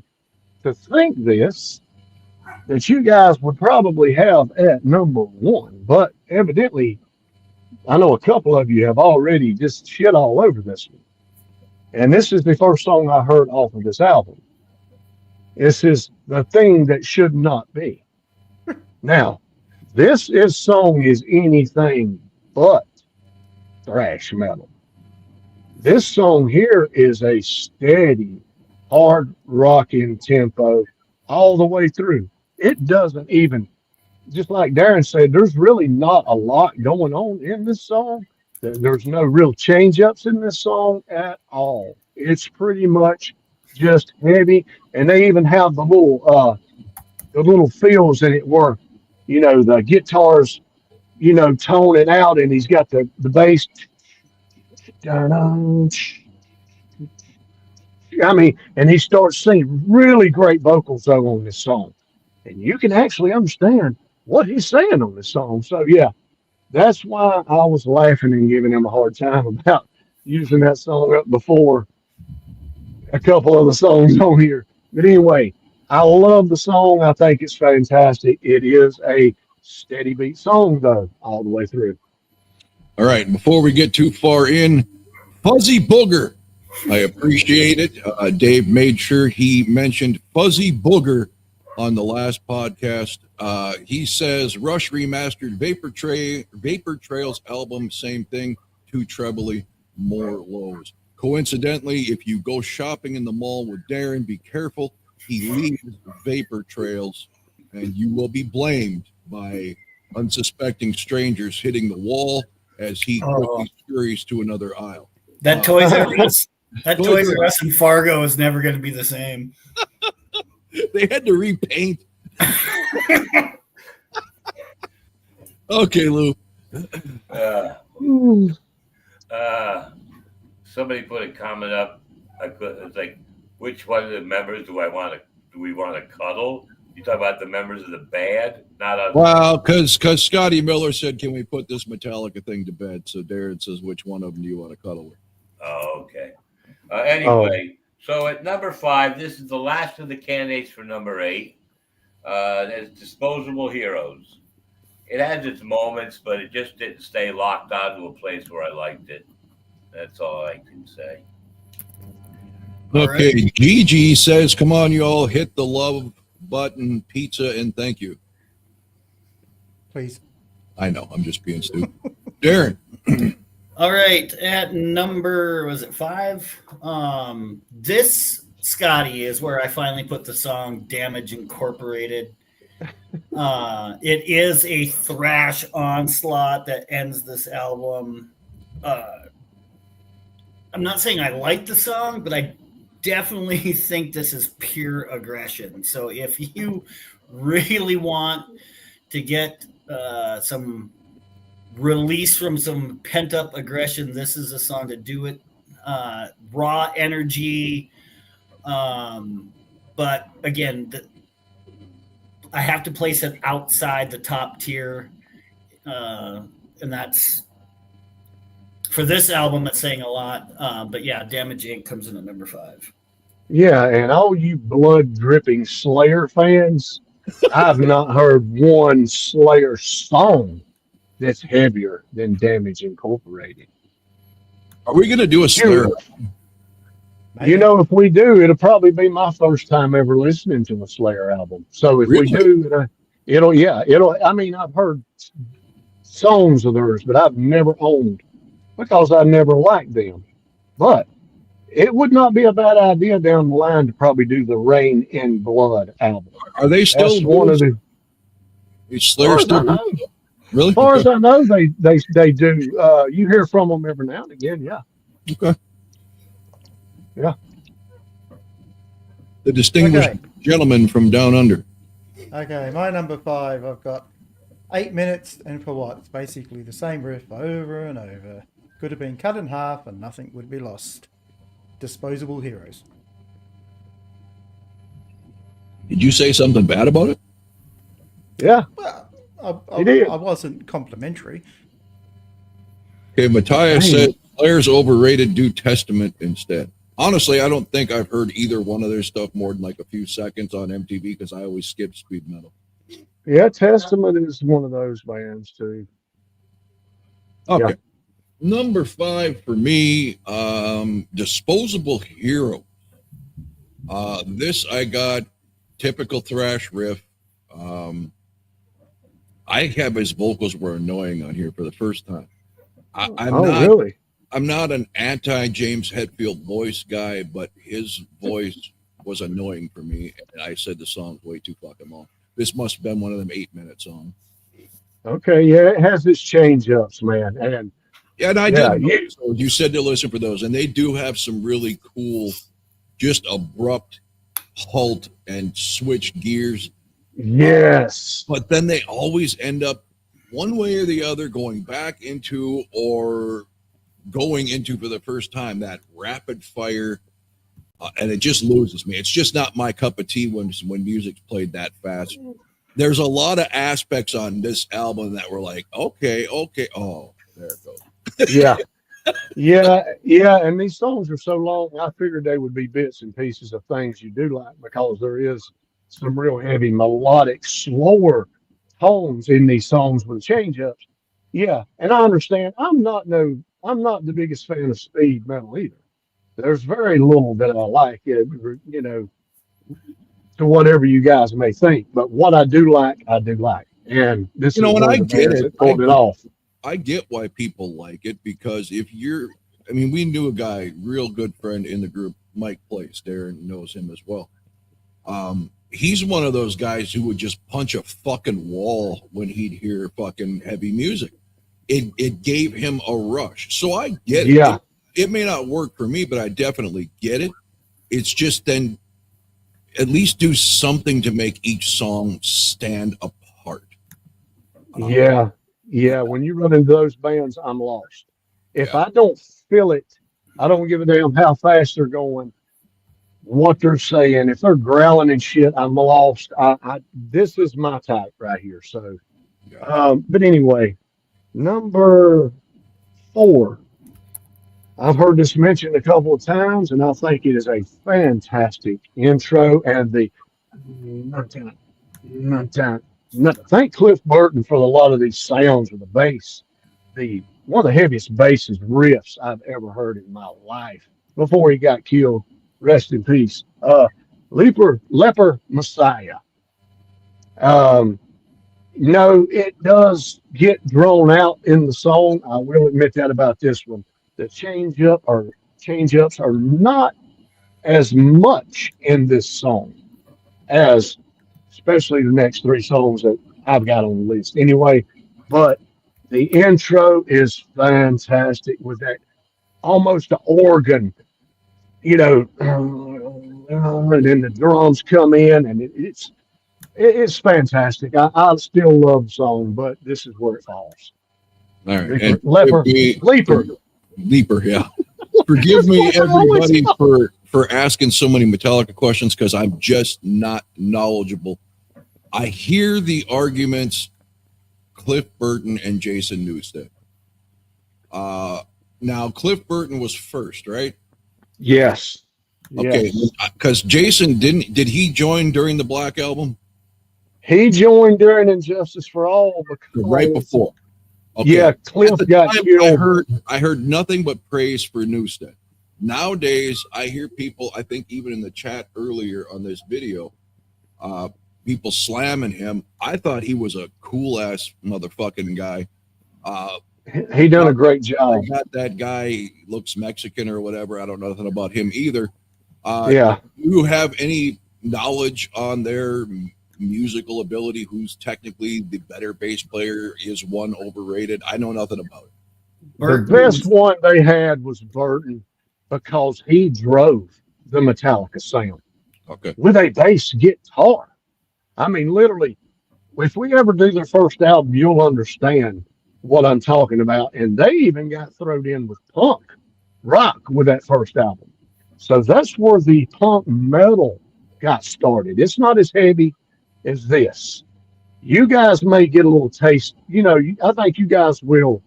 to think this, that you guys would probably have at number 1. But evidently, I know a couple of you have already just shit all over this one. And this is the first song I heard off of this album. This is The Thing That Should Not Be. Now, this song is anything but thrash metal. This song here is a steady, hard rocking tempo all the way through. It doesn't even, just like Darren said, there's really not a lot going on in this song. There's no real change ups in this song at all. It's pretty much just heavy, and they even have the little fills in it where, the guitars, tone it out, and he's got the bass. I mean, and he starts singing really great vocals though on this song, and you can actually understand what he's saying on this song. So yeah, that's why I was laughing and giving him a hard time about using that song up before a couple of the songs on here. But anyway, I love the song. I think it's fantastic. It is a steady beat song though, all the way through. All right, before we get too far in, Fuzzy Booger. I appreciate it. Dave made sure he mentioned Fuzzy Booger on the last podcast. He says Rush remastered Vapor Trails album, same thing, 2 trebly, more lows. Coincidentally, if you go shopping in the mall with Darren, be careful. He leaves Vapor Trails, and you will be blamed by unsuspecting strangers hitting the wall as he quickly scurries to another aisle. That Toys R Us, Toys R Us in Fargo is never going to be the same. They had to repaint. Okay, Lou. Somebody put a comment up. It's like, which one of the members do we want to cuddle? You talk about the members of the band, not us. Well, because Scotty Miller said, "Can we put this Metallica thing to bed?" So Darren says, "Which one of them do you want to cuddle with?" Oh, okay. Anyway, so at number 5, this is the last of the candidates for number 8. It's Disposable Heroes. It has its moments, but it just didn't stay locked onto a place where I liked it. That's all I can say. Okay, right. Gigi says, "Come on, y'all, hit the love button, pizza, and thank you." Please. I know, I'm just being stupid. Darren. All right, at number, was it 5? This, Scotty, is where I finally put the song Damage Incorporated. It is a thrash onslaught that ends this album. I'm not saying I like the song, but I definitely think this is pure aggression. So if you really want to get some release from some pent-up aggression, this is a song to do it. Raw energy. But again, I have to place it outside the top tier. And that's, for this album, it's saying a lot. But yeah, Damage Inc. comes in at number 5. Yeah, and all you blood-dripping Slayer fans, I've not heard one Slayer song that's heavier than Damage Incorporated. Are we going to do a Slayer? If we do, it'll probably be my first time ever listening to a Slayer album. So if we do, I mean, I've heard songs of theirs, but I've never owned because I never liked them. But it would not be a bad idea down the line to probably do the Rain in Blood album. Are they still That's one of the? Is Slayer still? Really? As far as I know, they do. You hear from them every now and again. Yeah. Okay. Yeah. The distinguished gentleman from down under. Okay, my number 5. I've got 8 minutes, and for what? It's basically the same riff over and over. Could have been cut in half, and nothing would be lost. Disposable Heroes. Did you say something bad about it? Yeah. Well, I wasn't complimentary. Okay, Matthias said Slayer's overrated. Do Testament instead. Honestly, I don't think I've heard either one of their stuff more than like a few seconds on MTV because I always skip speed metal. Yeah, Testament is one of those bands too. Okay. Yeah. Number 5 for me, Disposable Hero. This I got typical thrash riff. I have his vocals were annoying on here for the first time. I'm not an anti-James Hetfield voice guy, but his voice was annoying for me. And I said the song's way too fucking long. This must have been one of them 8-minute songs. Okay, yeah, it has its change-ups, man. And Yeah, and I Yeah, did. you- So you said to listen for those, and they do have some really cool, just abrupt halt and switch gears. Yes. But then they always end up one way or the other going back into or going into for the first time that rapid fire, and it just loses me. It's just not my cup of tea when music's played that fast. There's a lot of aspects on this album that were like, okay, oh, there it goes. Yeah. Yeah. And these songs are so long, I figured they would be bits and pieces of things you do like, because there is some real heavy, melodic, slower tones in these songs with change ups. Yeah. And I understand I'm not the biggest fan of speed metal either. There's very little that I like, you know, to whatever you guys may think. But what I do like, I do like. And this You know, is and one I of the get bands it. that pulled it off. I get why people like it, because I mean, we knew a guy, real good friend in the group, Mike Place. Darren knows him as well. He's one of those guys who would just punch a fucking wall when he'd hear fucking heavy music. It gave him a rush. So I get it. Yeah. It may not work for me, but I definitely get it. It's just then at least do something to make each song stand apart. Yeah. Yeah. When you run into those bands, I'm lost. If Yeah. I don't feel it, I don't give a damn how fast they're going, what they're saying. If they're growling and shit, I'm lost. This is my type right here. So, but anyway, number 4. I've heard this mentioned a couple of times, and I think it is a fantastic intro. And thank Cliff Burton for a lot of these sounds with the bass. One of the heaviest basses riffs I've ever heard in my life before he got killed. Rest in peace. Leper Messiah. No, it does get drawn out in the song. I will admit that about this one. The change ups are not as much in this song as especially the next 3 songs that I've got on the list anyway. But the intro is fantastic with that almost an organ, you know, and then the drums come in, and it's fantastic. I still love the song, but this is where it falls. All right. Leaper. Yeah. Forgive me, everybody, for asking so many Metallica questions, because I'm just not knowledgeable. I hear the arguments, Cliff Burton and Jason Newsted. Now, Cliff Burton was first, right? Yes. Okay, because Jason did he join during the Black Album? He joined during Injustice for All, Right before. Okay. Yeah, Cliff got killed. I heard nothing but praise for Newsted. Nowadays, I hear people, I think even in the chat earlier on this video, people slamming him. I thought he was a cool ass motherfucking guy. He done a great job. Got that guy looks Mexican or whatever. I don't know nothing about him either. Yeah. Do you have any knowledge on their musical ability? Who's technically the better bass player? Is one overrated? I know nothing about it. The best one they had was Burton, because he drove the Metallica sound Okay. with a bass guitar. I mean, literally, if we ever do their first album, you'll understand what I'm talking about. And they even got thrown in with punk rock with that first album. So that's where the punk metal got started. It's not as heavy as this. You guys may get a little taste. You know, I think you guys will,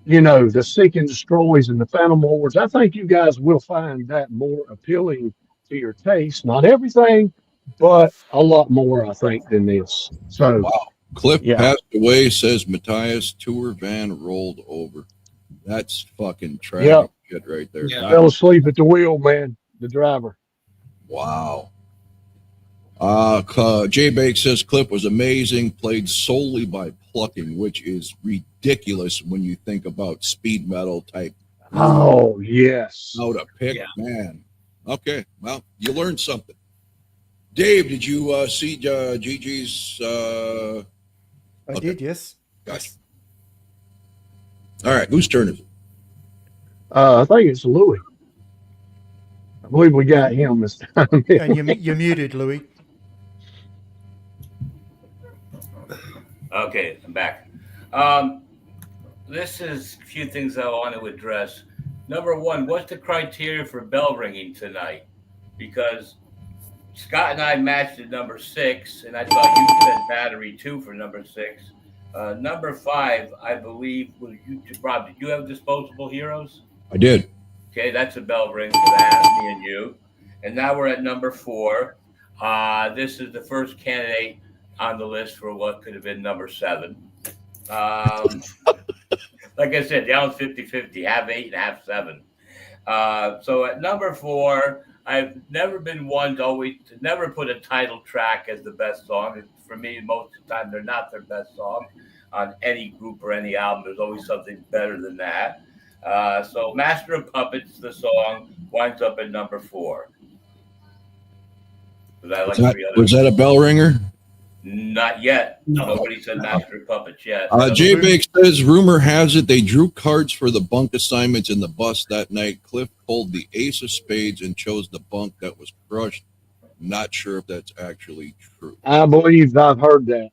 you know, the Seek and Destroys and the Phantom Wars. I think you guys will find that more appealing to your taste. Not everything, but a lot more, I think, than this. So, wow. Cliff yeah. passed away, says Matthias. Tour van rolled over. That's fucking tragic shit right there. Yeah. Fell asleep at the wheel, man, the driver. Wow. Jay Bake says Cliff was amazing, played solely by plucking, which is ridiculous when you think about speed metal type. Oh, yes. How to pick, Yeah. man. Okay, well, you learned something. Dave, did you see Gigi's? I did, yes. Gotcha. All right, whose turn is it? I think it's Louis. I believe we got him this time. And you're muted, Louis. Okay, I'm back. This is a few things I want to address. Number one, what's the criteria for bell ringing tonight? Because Scott and I matched at number 6, and I thought you said battery 2 for number 6. Number 5, I believe, was you, Rob. Did you have disposable heroes? I did. Okay, that's a bell ring for that, me and you. And now we're at number 4. This is the first candidate on the list for what could have been number 7. Like I said, down 50-50, half 8 and half 7. So at number 4, I've never been one to never put a title track as the best song. For me, most of the time, they're not their best song on any group or any album. There's always something better than that. So Master of Puppets, the song, winds up at number 4. Was that a bell ringer? Not yet. No. Nobody said Master of Puppets yet. J Bake says, rumor has it they drew cards for the bunk assignments in the bus that night. Cliff pulled the ace of spades and chose the bunk that was crushed. Not sure if that's actually true. I believe I've heard that.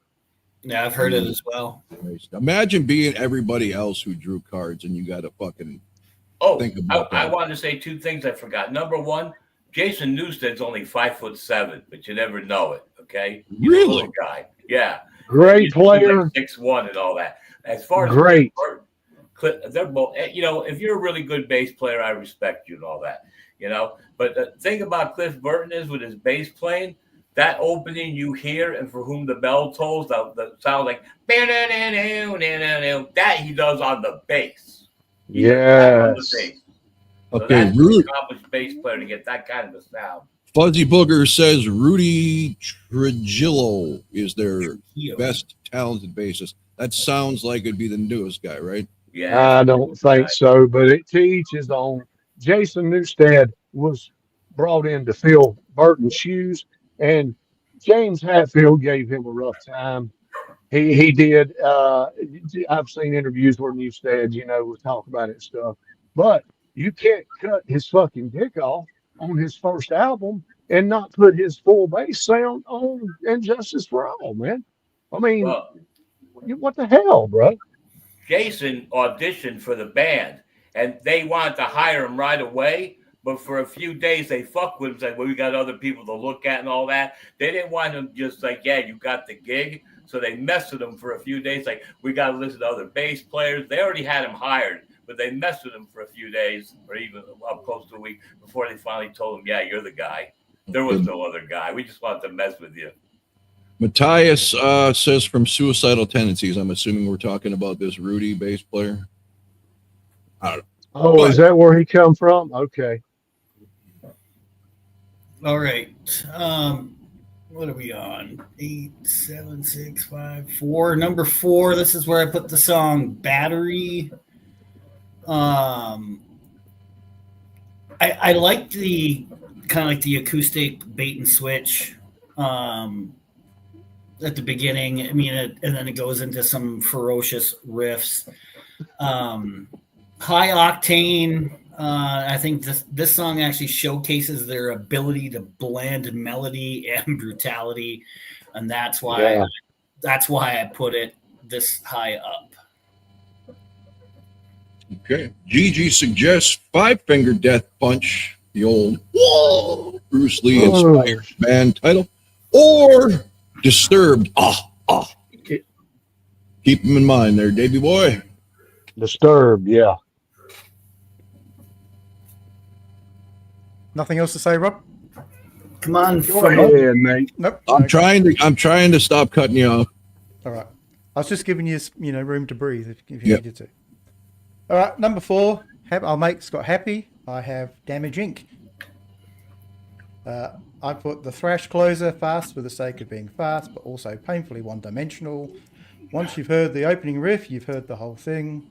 Yeah, I've heard it as well. Imagine being everybody else who drew cards and you got to fucking think about that. I wanted to say 2 things I forgot. Number 1, Jason Newsted's only 5'7", but you never know it. Okay, he's Really? a little guy. Yeah, Great player. like 6'1" and all that. As far as Great. they're both. You know, if you're a really good bass player, I respect you and all that. You know, but the thing about Cliff Burton is with his bass playing, that opening you hear and for whom the bell tolls, the sound like that he does on the bass. Yes. So Okay, that's Rudy, an accomplished bass player to get that kind of a sound. Fuzzy Booger says Rudy Trujillo is their best talented bassist. That sounds like it'd be the newest guy, right? Yeah, I don't think so, but to each his own. Jason Newsted was brought in to fill Burton's shoes, and James Hatfield gave him a rough time. He did. I've seen interviews where Newsted, will talk about it and stuff, but you can't cut his fucking dick off on his first album and not put his full bass sound on Injustice for All, man. I mean, what the hell, bro? Jason auditioned for the band, and they wanted to hire him right away. But for a few days, they fucked with him, said, well, we got other people to look at and all that. They didn't want him just like, yeah, you got the gig. So they messed with him for a few days. Like, we got to listen to other bass players. They already had him hired, but they messed with him for a few days or even up close to a week before they finally told him, yeah, you're the guy. There was no other guy. We just wanted to mess with you. Matthias says from Suicidal Tendencies. I'm assuming we're talking about this Rudy bass player. I don't know. Oh, is that where he come from? Okay. All right. What are we on? 8, 7, 6, 5, 4. Number 4. This is where I put the song "Battery." I like the kind of like the acoustic bait and switch at the beginning. I mean, and then it goes into some ferocious riffs. High octane. I think this song actually showcases their ability to blend melody and brutality, and that's why I put it this high up. Okay. Gigi suggests Five Finger Death Punch, the old Bruce Lee inspired band title, or Disturbed. Keep them in mind there, Davey boy. Disturbed, yeah. Nothing else to say, Rob? Come on, Go ahead, mate. Nope. I'm trying to stop cutting you off. All right. I was just giving you, room to breathe if you needed to. All right, number 4. I'll make Scott happy. I have Damage Inc. I put the thrash closer fast for the sake of being fast, but also painfully one-dimensional. Once you've heard the opening riff, you've heard the whole thing.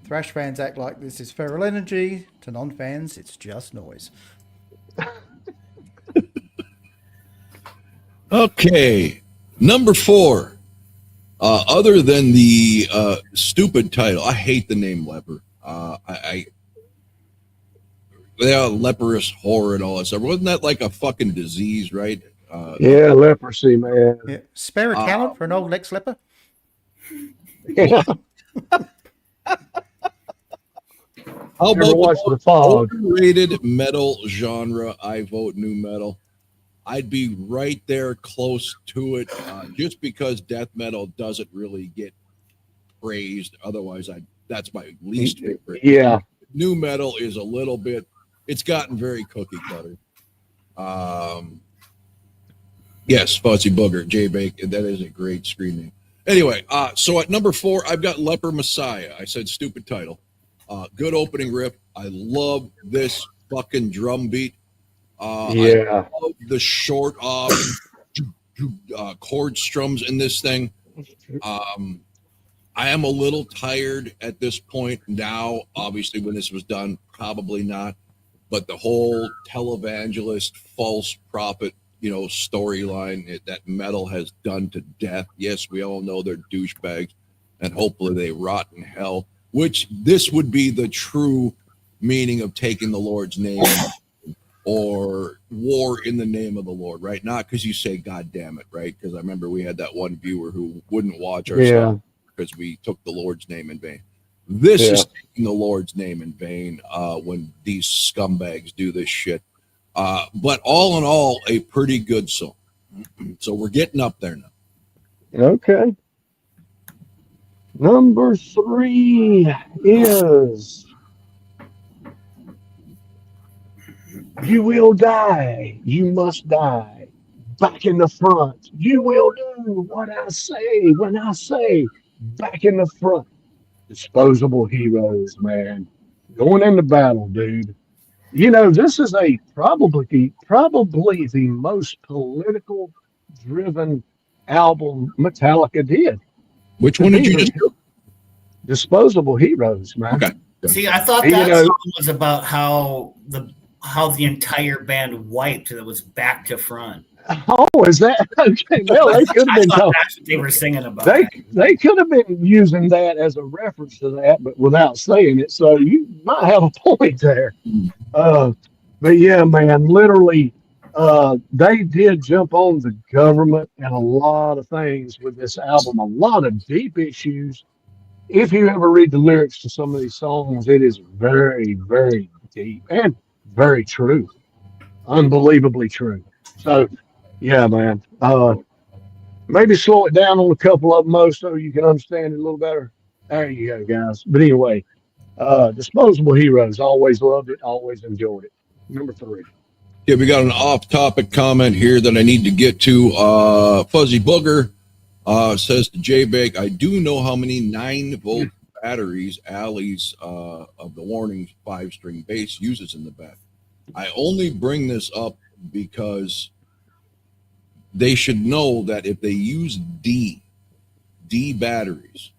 Thrash fans act like this is feral energy. To non-fans, it's just noise. Okay, number 4. Other than the stupid title, I hate the name Leper. Yeah, leprous horror and all that stuff. Wasn't that like a fucking disease, right? Yeah, leprosy, man. Yeah. Spare a talent for an old Lex Leper. Yeah. How Ever about watch the The Fog? overrated metal genre? I vote new metal. I'd be right there close to it, just because death metal doesn't really get praised. Otherwise, that's my least favorite. Yeah. New metal is a little bit. It's gotten very cookie cutter. Yes, Fuzzy Booger, J Bake. That is a great screen name. Anyway, so at number 4, I've got Leper Messiah. I said stupid title. Good opening riff. I love this fucking drum beat. Yeah. I love the short chord strums in this thing. I am a little tired at this point now. Obviously, when this was done, probably not. But the whole televangelist, false prophet, storyline that metal has done to death. Yes, we all know they're douchebags, and hopefully they rot in hell. Which this would be the true meaning of taking the Lord's name, or war in the name of the Lord, right? Not because you say God damn it, right? Because I remember we had that one viewer who wouldn't watch our stuff because we took the Lord's name in vain. This is taking the Lord's name in vain when these scumbags do this shit. But all in all, a pretty good song. So we're getting up there now. Okay. Number 3 is You Will Die, You Must Die. Back in the front. You will do what I say when I say back in the front. Disposable Heroes, man. Going into battle, dude. This is probably the most political driven album Metallica did. Which one did you just do? Disposable Heroes, man. Okay. See, I thought that song was about how the entire band wiped. That was back to front. Oh, is that okay? Well, they could have been talking. That's what they were singing about. They could have been using that as a reference to that, but without saying it. So you might have a point there. But yeah, man, literally, they did jump on the government and a lot of things with this album. A lot of deep issues. If you ever read the lyrics to some of these songs, it is very, very deep and very true. Unbelievably true. So, yeah, man. Maybe slow it down on a couple of them so you can understand it a little better. There you go, guys. But anyway, Disposable Heroes. Always loved it. Always enjoyed it. Number 3. Yeah, we got an off-topic comment here that I need to get to. Fuzzy Booger says to J-Bake, I do know how many 9-volt batteries Alley's of the Warning's 5-string bass uses in the back. I only bring this up because they should know that if they use D batteries,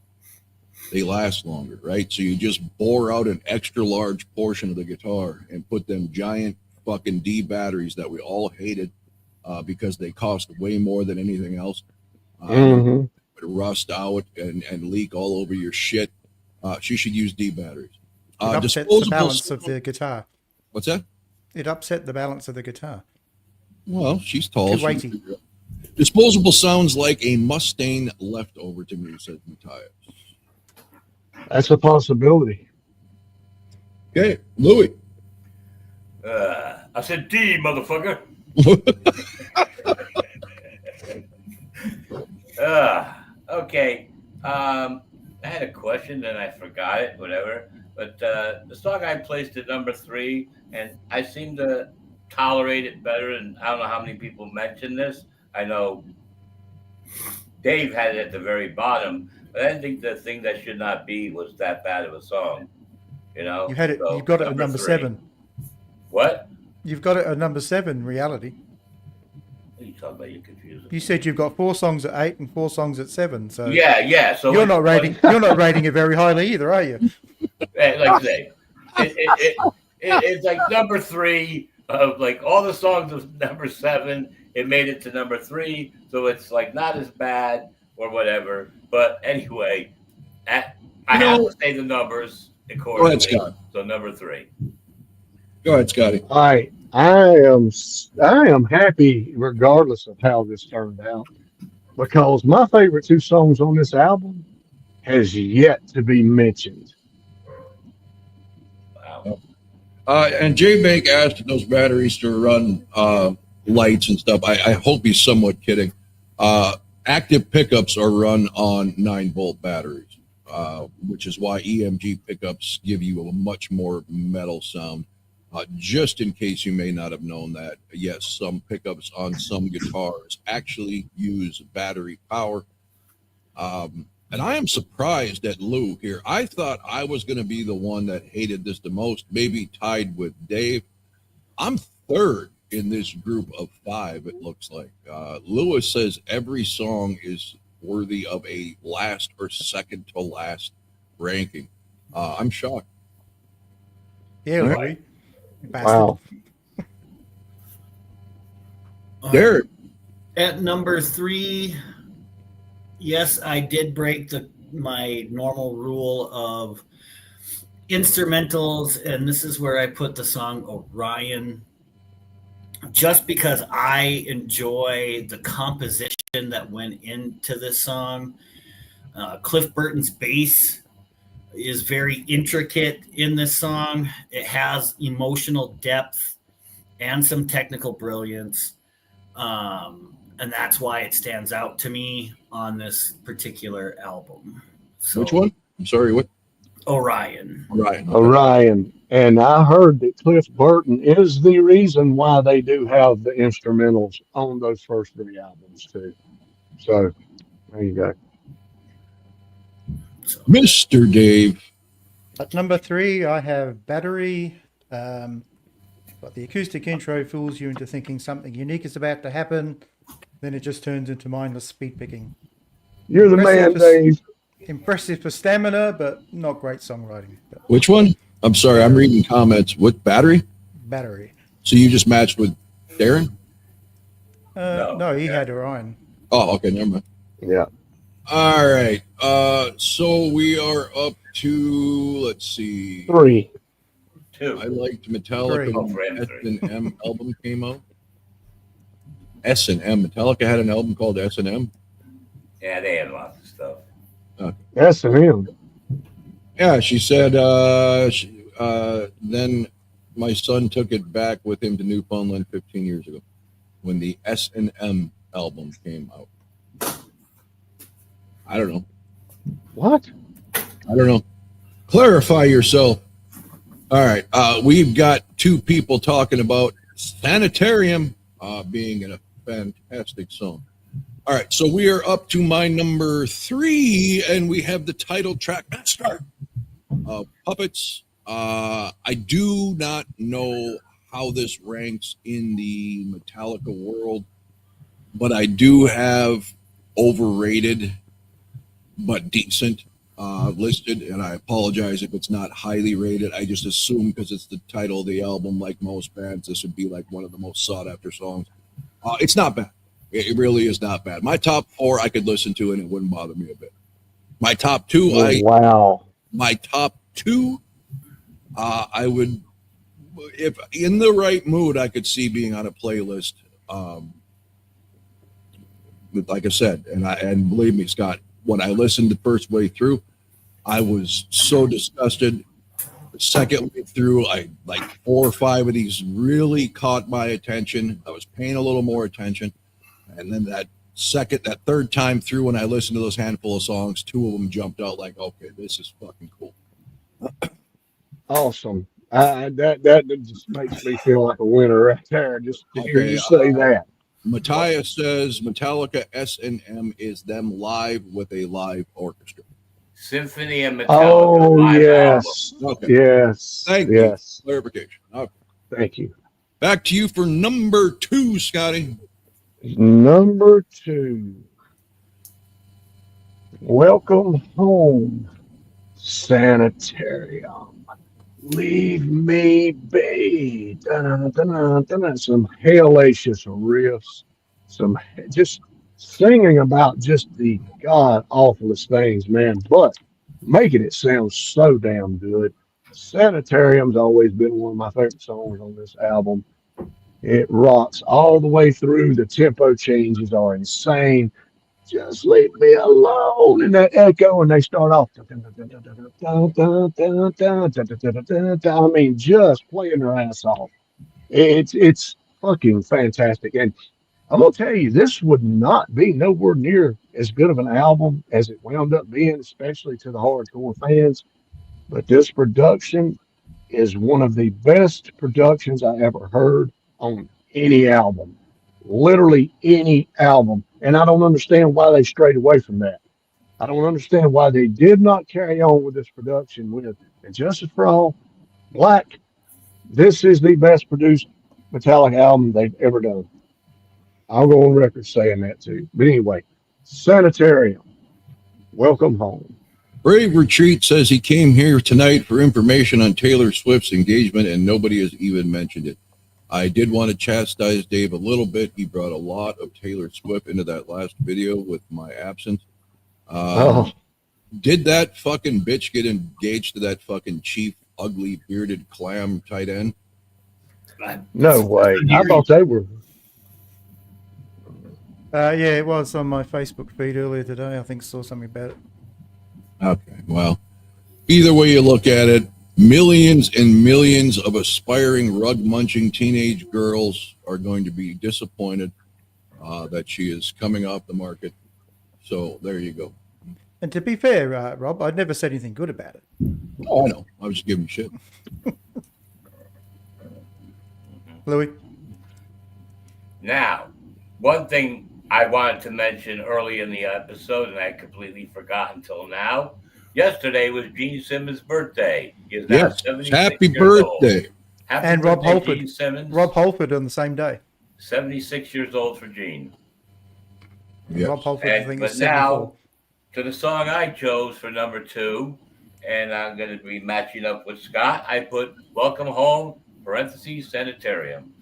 they last longer, right? So you just bore out an extra large portion of the guitar and put them giant fucking D batteries that we all hated because they cost way more than anything else. Rust out and leak all over your shit. She should use D batteries. It upset the balance of the guitar. What's that? It upset the balance of the guitar. Well, she's tall. Too weighty. Disposable sounds like a Mustang leftover to me, says Matthias. That's a possibility. Okay, Louis. I said D, motherfucker. Okay. I had a question and I forgot it, whatever. But the song I placed at number 3, and I seem to tolerate it better. And I don't know how many people mentioned this. I know Dave had it at the very bottom, but I didn't think the thing that should not be was that bad of a song. You had it. So, you've got it at number 7. What? You've got it at number 7. Reality. What are you talking about? You're confused. You said you've got 4 songs at 8 and 4 songs at 7. So yeah. So you're not rating it very highly either, are you? Like I say, it's like number 3 of like all the songs of number 7. It made it to number 3, so it's like not as bad or whatever. But anyway, I have to say the numbers accordingly. So number 3. Go ahead, Scotty. I am happy regardless of how this turned out because my favorite two songs on this album has yet to be mentioned. Wow. And J Bank asked if those batteries to run lights and stuff. I hope he's somewhat kidding. Active pickups are run on 9-volt batteries, which is why EMG pickups give you a much more metal sound. Just in case you may not have known that, yes, some pickups on some guitars actually use battery power. And I am surprised at Lou here. I thought I was going to be the one that hated this the most, maybe tied with Dave. I'm third in this group of 5, it looks like. Lewis says every song is worthy of a last or second to last ranking. I'm shocked. Yeah, All Louis. Bastard. Wow. Derek. At number 3, yes, I did break my normal rule of instrumentals, and this is where I put the song Orion, just because I enjoy the composition that went into this song. Cliff Burton's bass is very intricate in this song. It has emotional depth and some technical brilliance. And that's why it stands out to me on this particular album. So, Which one? I'm sorry, what? Orion. Orion. And I heard that Cliff Burton is the reason why they do have the instrumentals on those first 3 albums, too. So, there you go. So, Mr. Dave. At number 3, I have Battery. But the acoustic intro fools you into thinking something unique is about to happen. Then it just turns into mindless speed picking. You're the man, Dave. Impressive for stamina, but not great songwriting. But Which one? I'm sorry, I'm reading comments. What battery? Battery. So you just matched with Darren? No, he had Orion. Oh, okay, never mind. Yeah. All right. So we are up to, let's see. 3. 2. I liked Metallica. Oh, for him, S&M album came out. S&M. Metallica had an album called S&M. Yeah, they had lots of stuff. S&M. Yeah, she said then my son took it back with him to Newfoundland 15 years ago when the S&M album came out. I don't know. What? I don't know. Clarify yourself. All right. We've got 2 people talking about Sanitarium being a fantastic song. All right. So we are up to my number 3, and we have the title track, Master of Puppets. I do not know how this ranks in the Metallica world, but I do have Overrated but decent listed, and I apologize if it's not highly rated. I just assume because it's the title of the album, like most bands, this would be like one of the most sought after songs. It's not bad. It really is not bad. My top 4 I could listen to and it wouldn't bother me a bit. My top 2, Wow. my top 2, I would, if in the right mood, I could see being on a playlist. Like I said, and believe me, Scott, when I listened the first way through, I was so disgusted. The second way through, I like 4 or 5 of these really caught my attention. I was paying a little more attention. And then that third time through, when I listened to those handful of songs, 2 of them jumped out like, okay, this is fucking cool. Awesome. That just makes me feel like a winner right there. Just to hear you say that. Matthias says Metallica S&M is them live with a live orchestra. Symphony and Metallica. Oh, live yes. album. Okay. Yes. Thank yes. you. Clarification. Okay. Thank you. Back to you for number 2, Scotty. Number 2. Welcome home, Sanitarium. Leave me be. Dun-dun-dun-dun-dun. Some hellacious riffs, some just singing about just the god awfulest things, man, but making it sound so damn good. Sanitarium's always been one of my favorite songs on this album. It rocks all the way through. The tempo changes are insane. Just leave me alone. And that echo, and they start off. I mean, just playing their ass off. It's fucking fantastic. And I'm gonna tell you, this would not be nowhere near as good of an album as it wound up being, especially to the hardcore fans. But this production is one of the best productions I ever heard on any album. Literally any album. And I don't understand why they strayed away from that. I don't understand why they did not carry on with this production with And Justice for All, Black. This is the best produced Metallica album they've ever done. I'll go on record saying that too. But anyway, Sanitarium, welcome home. Brave Retreat says he came here tonight for information on Taylor Swift's engagement, and nobody has even mentioned it. I did want to chastise Dave a little bit. He brought a lot of Taylor Swift into that last video with my absence. Did that fucking bitch get engaged to that fucking chief, ugly, bearded clam tight end? No way. I thought they were. Yeah, it was on my Facebook feed earlier today. I think I saw something about it. Okay, well, either way you look at it, millions and millions of aspiring rug-munching teenage girls are going to be disappointed that she is coming off the market. So there you go. And to be fair, Rob, I'd never said anything good about it. Oh, I know. I was just giving shit. Louis? Now, one thing I wanted to mention early in the episode, and I completely forgot until now. Yesterday was Gene Simmons' birthday. He is now Yes, 76 happy years birthday. old. Happy And Rob birthday, Halford. Gene Simmons. Rob Halford on the same day. 76 years old for Gene. Yes. Rob Halford, I think, But is 74. now, to the song I chose for number 2, and I'm going to be matching up with Scott, I put Welcome Home, parentheses, Sanitarium.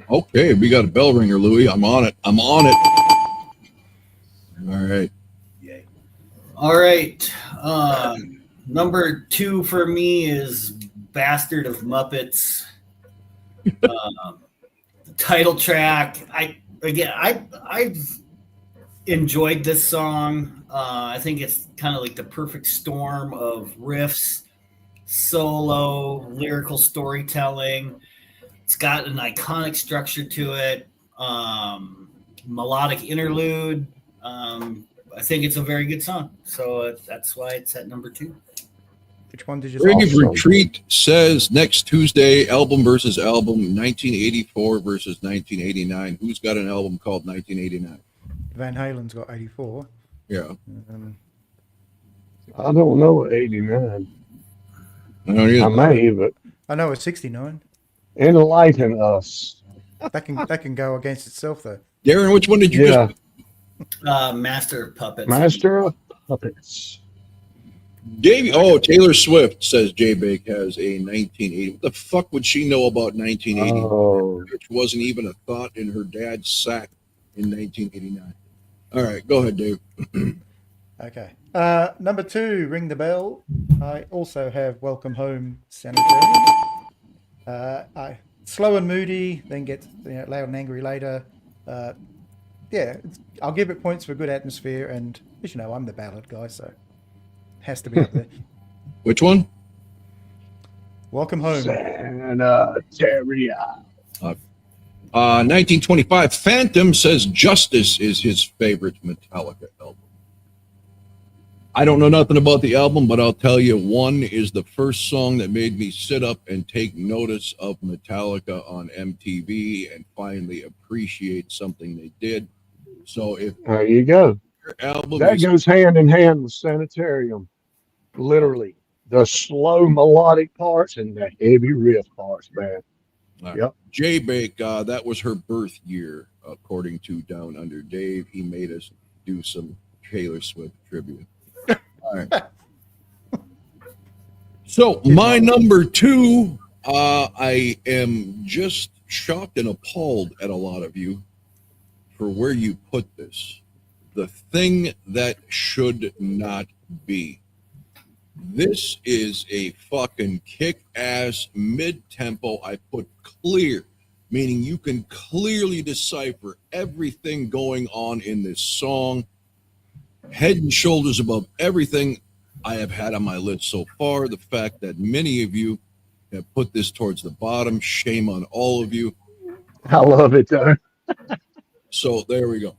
Okay, we got a bell ringer, Louis. I'm on it. All right. Yay. All right. Number 2 for me is Bastard of Muppets. The title track. I've enjoyed this song. I think it's kind of like the perfect storm of riffs, solo, lyrical storytelling. It's got an iconic structure to it, melodic interlude. I think it's a very good song. So that's why it's at number 2. Which one did you Brave say? Retreat says next Tuesday, album versus album, 1984 versus 1989. Who's got an album called 1989? Van Halen's got 84. Yeah. I don't know 89. I don't either. I may, but I know it's 69. enlighten us. That can go against itself, though. Darren, which one did you Yeah, Master of Puppets. Master of Puppets. Davey, Taylor Swift says J Bake has a 1980. What the fuck would she know about 1980? Oh, Which wasn't even a thought in her dad's sack in 1989. All right, go ahead, Dave. Okay. Number 2, Ring the Bell. I also have Welcome Home, Sanitarium. Slow and moody, then gets loud and angry later. I'll give it points for good atmosphere, and as you know, I'm the ballad guy, so it has to be up there. Which one? Welcome Home. Sanitarium. 1925. Phantom says Justice is his favorite Metallica album. I don't know nothing about the album, but I'll tell you, one is the first song that made me sit up and take notice of Metallica on MTV and finally appreciate something they did. So if There you go. your album That is goes hand in hand with Sanitarium. Literally, the slow melodic parts and the heavy riff parts, man. Yep. J Bake, that was her birth year, according to Down Under Dave. He made us do some Taylor Swift tribute. All right. So my number 2, I am just shocked and appalled at a lot of you for where you put this. The thing that should not be. This is a fucking kick-ass mid-tempo. I put clear, meaning you can clearly decipher everything going on in this song. Head and shoulders above everything I have had on my list so far. The fact that many of you have put this towards the bottom, shame on all of you. I love it though. So there we go.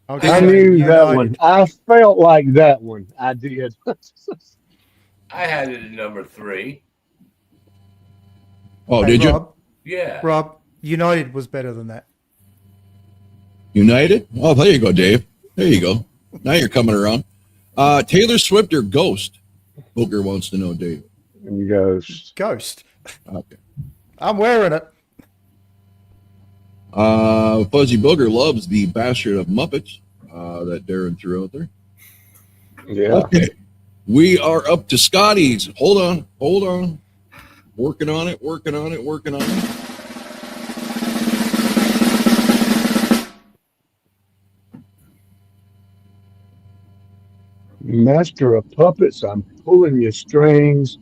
I'll I just say knew that United. one. I felt like that one. I did. I had it at number 3. Oh, Hey, did you? Yeah. Rob, United was better than that. United? Oh, there you go, Dave. There you go. Now you're coming around. Taylor Swift or Ghost? Booker wants to know, Dave. And he goes, Ghost. Okay. I'm wearing it. Fuzzy Booger loves the Bastard of Muppets that Darren threw out there. yeah. Okay. We are up to Scotty's. Hold on. Working on it. Master of Puppets, I'm pulling your strings,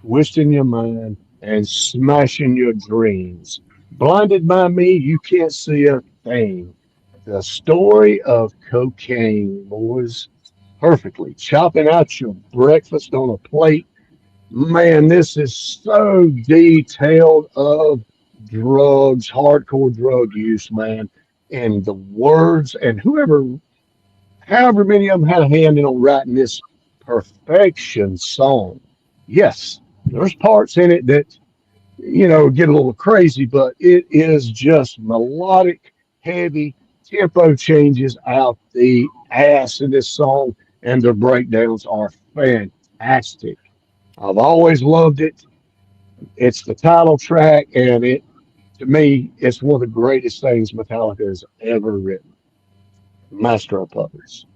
twisting your mind, and smashing your dreams. Blinded by me, you can't see a thing. The story of cocaine, boys. Perfectly. Chopping out your breakfast on a plate. Man, this is so detailed of drugs, hardcore drug use, man. And the words, and however many of them had a hand in on writing this perfection song. Yes, there's parts in it that, get a little crazy, but it is just melodic, heavy, tempo changes out the ass in this song, and the breakdowns are fantastic. I've always loved it. It's the title track, and to me, it's one of the greatest things Metallica has ever written. Master of Puppets.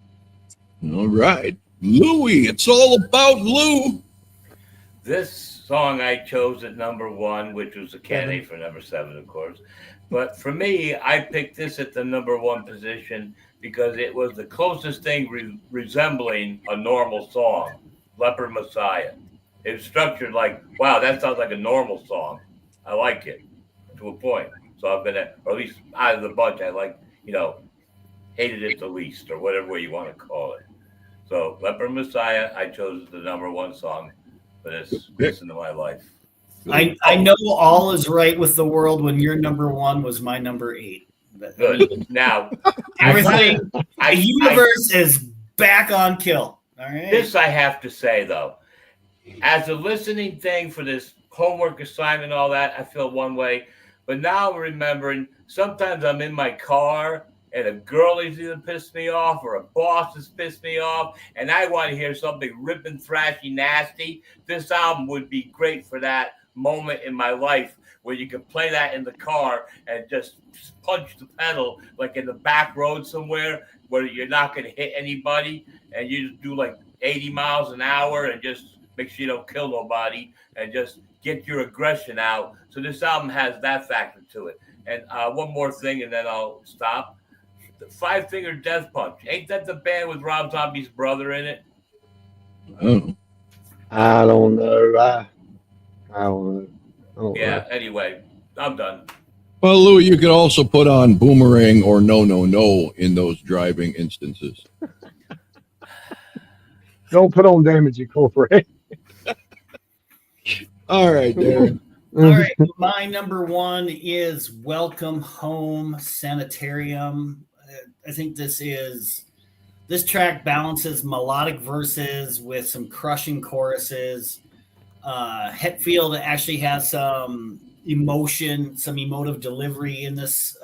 All right. Louie, it's all about Lou. This song I chose at number 1, which was a candidate for number 7, of course. But for me, I picked this at the number 1 position because it was the closest thing resembling a normal song, Leper Messiah. It was structured like, wow, that sounds like a normal song. I like it to a point. So I'm gonna, or at least out of the bunch, I like, hated it the least, or whatever way you want to call it. So Leper Messiah, I chose the number 1 song for this listen to my life. I know all is right with the world when your number 1 was my number 8. Good. Now, Everything, the universe is back on kill. All right. This I have to say, though, as a listening thing for this homework assignment and all that, I feel one way. But now I'm remembering sometimes I'm in my car and a girl is either pissed me off or a boss has pissed me off, and I want to hear something ripping, thrashy, nasty. This album would be great for that moment in my life where you can play that in the car and just punch the pedal like in the back road somewhere where you're not going to hit anybody, and you just do like 80 miles an hour and just make sure you don't kill nobody and just get your aggression out. So this album has that factor to it. And one more thing, and then I'll stop. The Five Finger Death Punch. Ain't that the band with Rob Zombie's brother in it? Oh. I don't know. I don't know. Yeah, anyway, I'm done. Well, Louie, you could also put on Boomerang or No, No, No in those driving instances. Don't put on Damage Incorporated. All right, Darren. All right, my number 1 is Welcome Home Sanitarium. I think this track balances melodic verses with some crushing choruses. Hetfield actually has some emotion, some emotive delivery in this.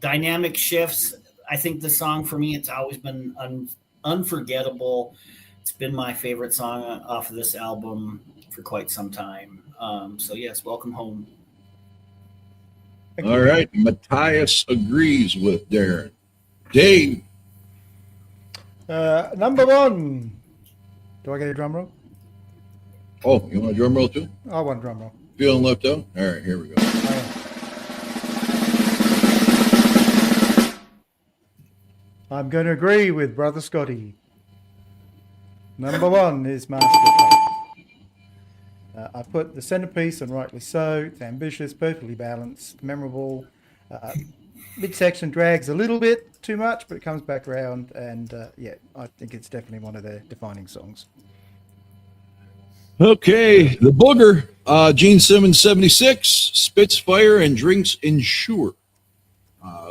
Dynamic shifts. I think the song for me, it's always been unforgettable. It's been my favorite song off of this album for quite some time. So yes, Welcome Home. All right. Matthias agrees with Darren. Dave. Number 1. Do I get a drum roll? Oh, you want a drum roll too? I want a drum roll. Feeling left out? All right, here we go. I'm going to agree with Brother Scotty. Number one is Master of Puppets. I put the centerpiece, and rightly so. It's ambitious, perfectly balanced, memorable. Midsection drags a little bit too much, but it comes back around, and yeah, I think it's definitely one of their defining songs. Okay, the booger, Gene Simmons 76, spits fire and drinks Ensure.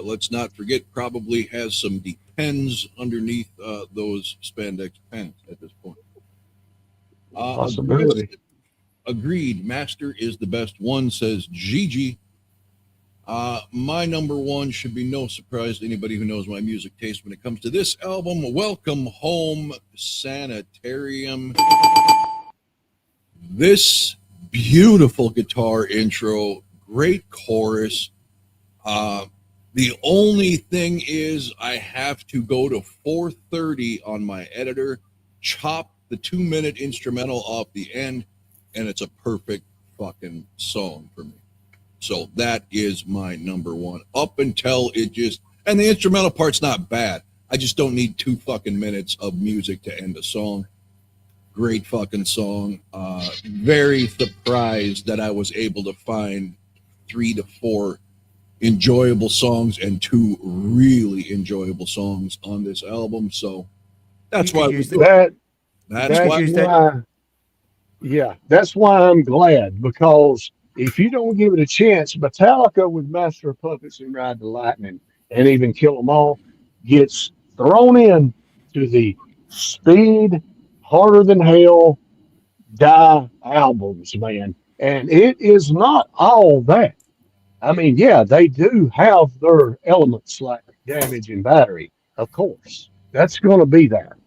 Let's not forget, probably has some Depends underneath those spandex pants at this point. Possibility. Agreed. Master is the best one, says Gigi. My number one should be no surprise to anybody who knows my music taste when it comes to this album. Welcome Home Sanitarium. This beautiful guitar intro, great chorus. The only thing is I have to go to 4:30 on my editor, chop the 2-minute instrumental off the end, and it's a perfect fucking song for me. So that is my number one. Up until it just, and the instrumental part's not bad. I just don't need 2 fucking minutes of music to end a song. Great fucking song. Very surprised that I was able to find 3 to 4 enjoyable songs and 2 really enjoyable songs on this album. So that's why use that's why. Yeah, that's why I'm glad, because if you don't give it a chance, Metallica with Master of Puppets and Ride the Lightning and even Kill 'Em All gets thrown in to the Speed, Harder Than Hell, Die albums, man. And it is not all that. I mean, yeah, they do have their elements like damage and battery, of course. That's going to be there.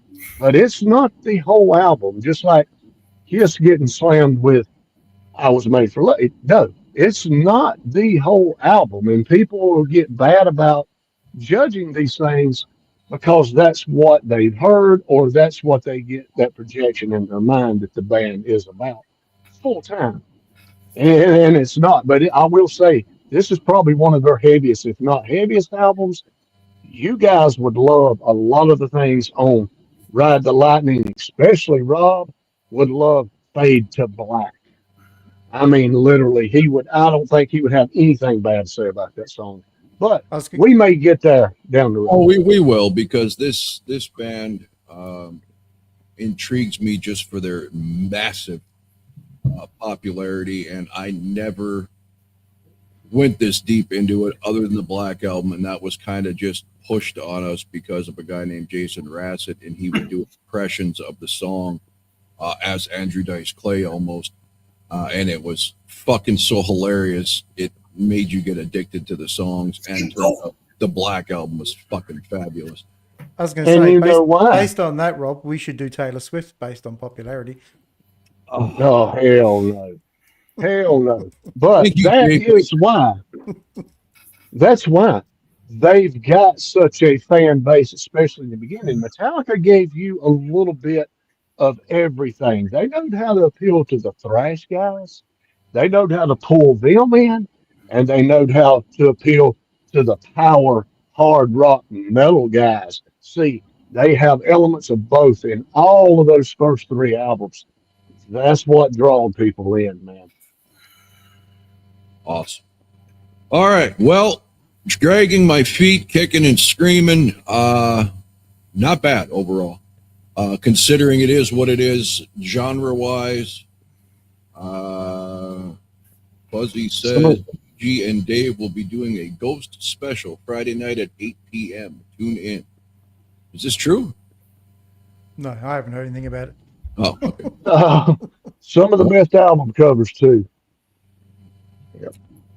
But it's not the whole album, just like Kiss getting slammed with I Was Made for Love. No, it's not the whole album. And people will get bad about judging these things because that's what they've heard or that's what they get that projection in their mind that the band is about full time. And it's not. But I will say, this is probably one of their heaviest, if not heaviest albums. You guys would love a lot of the things on Ride the Lightning, especially Rob would love Fade to Black. I mean, literally, he would. I don't think he would have anything bad to say about that song. But we may get there down the road. Oh, we will, because this band intrigues me just for their massive popularity, and I never went this deep into it other than the Black Album, and that was kind of just pushed on us because of a guy named Jason Rassett, and he would do impressions of the song as Andrew Dice Clay almost, and it was fucking so hilarious. It made you get addicted to the songs, and the Black Album was fucking fabulous. I was going to say, based on that, Rob, we should do Taylor Swift based on popularity. Oh, hell no. Hell no. But that is why. That's why they've got such a fan base, especially in the beginning. Metallica gave you a little bit of everything. They know how to appeal to the thrash guys. They know how to pull them in, and they know how to appeal to the power, hard rock, metal guys. See, they have elements of both in all of those first 3 albums. That's what draws people in, man. Awesome. All right. Well, dragging my feet, kicking and screaming. Not bad overall. Considering it is what it is, genre-wise. Fuzzy says G and Dave will be doing a Ghost special Friday night at 8 p.m. Tune in. Is this true? No, I haven't heard anything about it. Oh, okay. Some of the best album covers, too. Yep.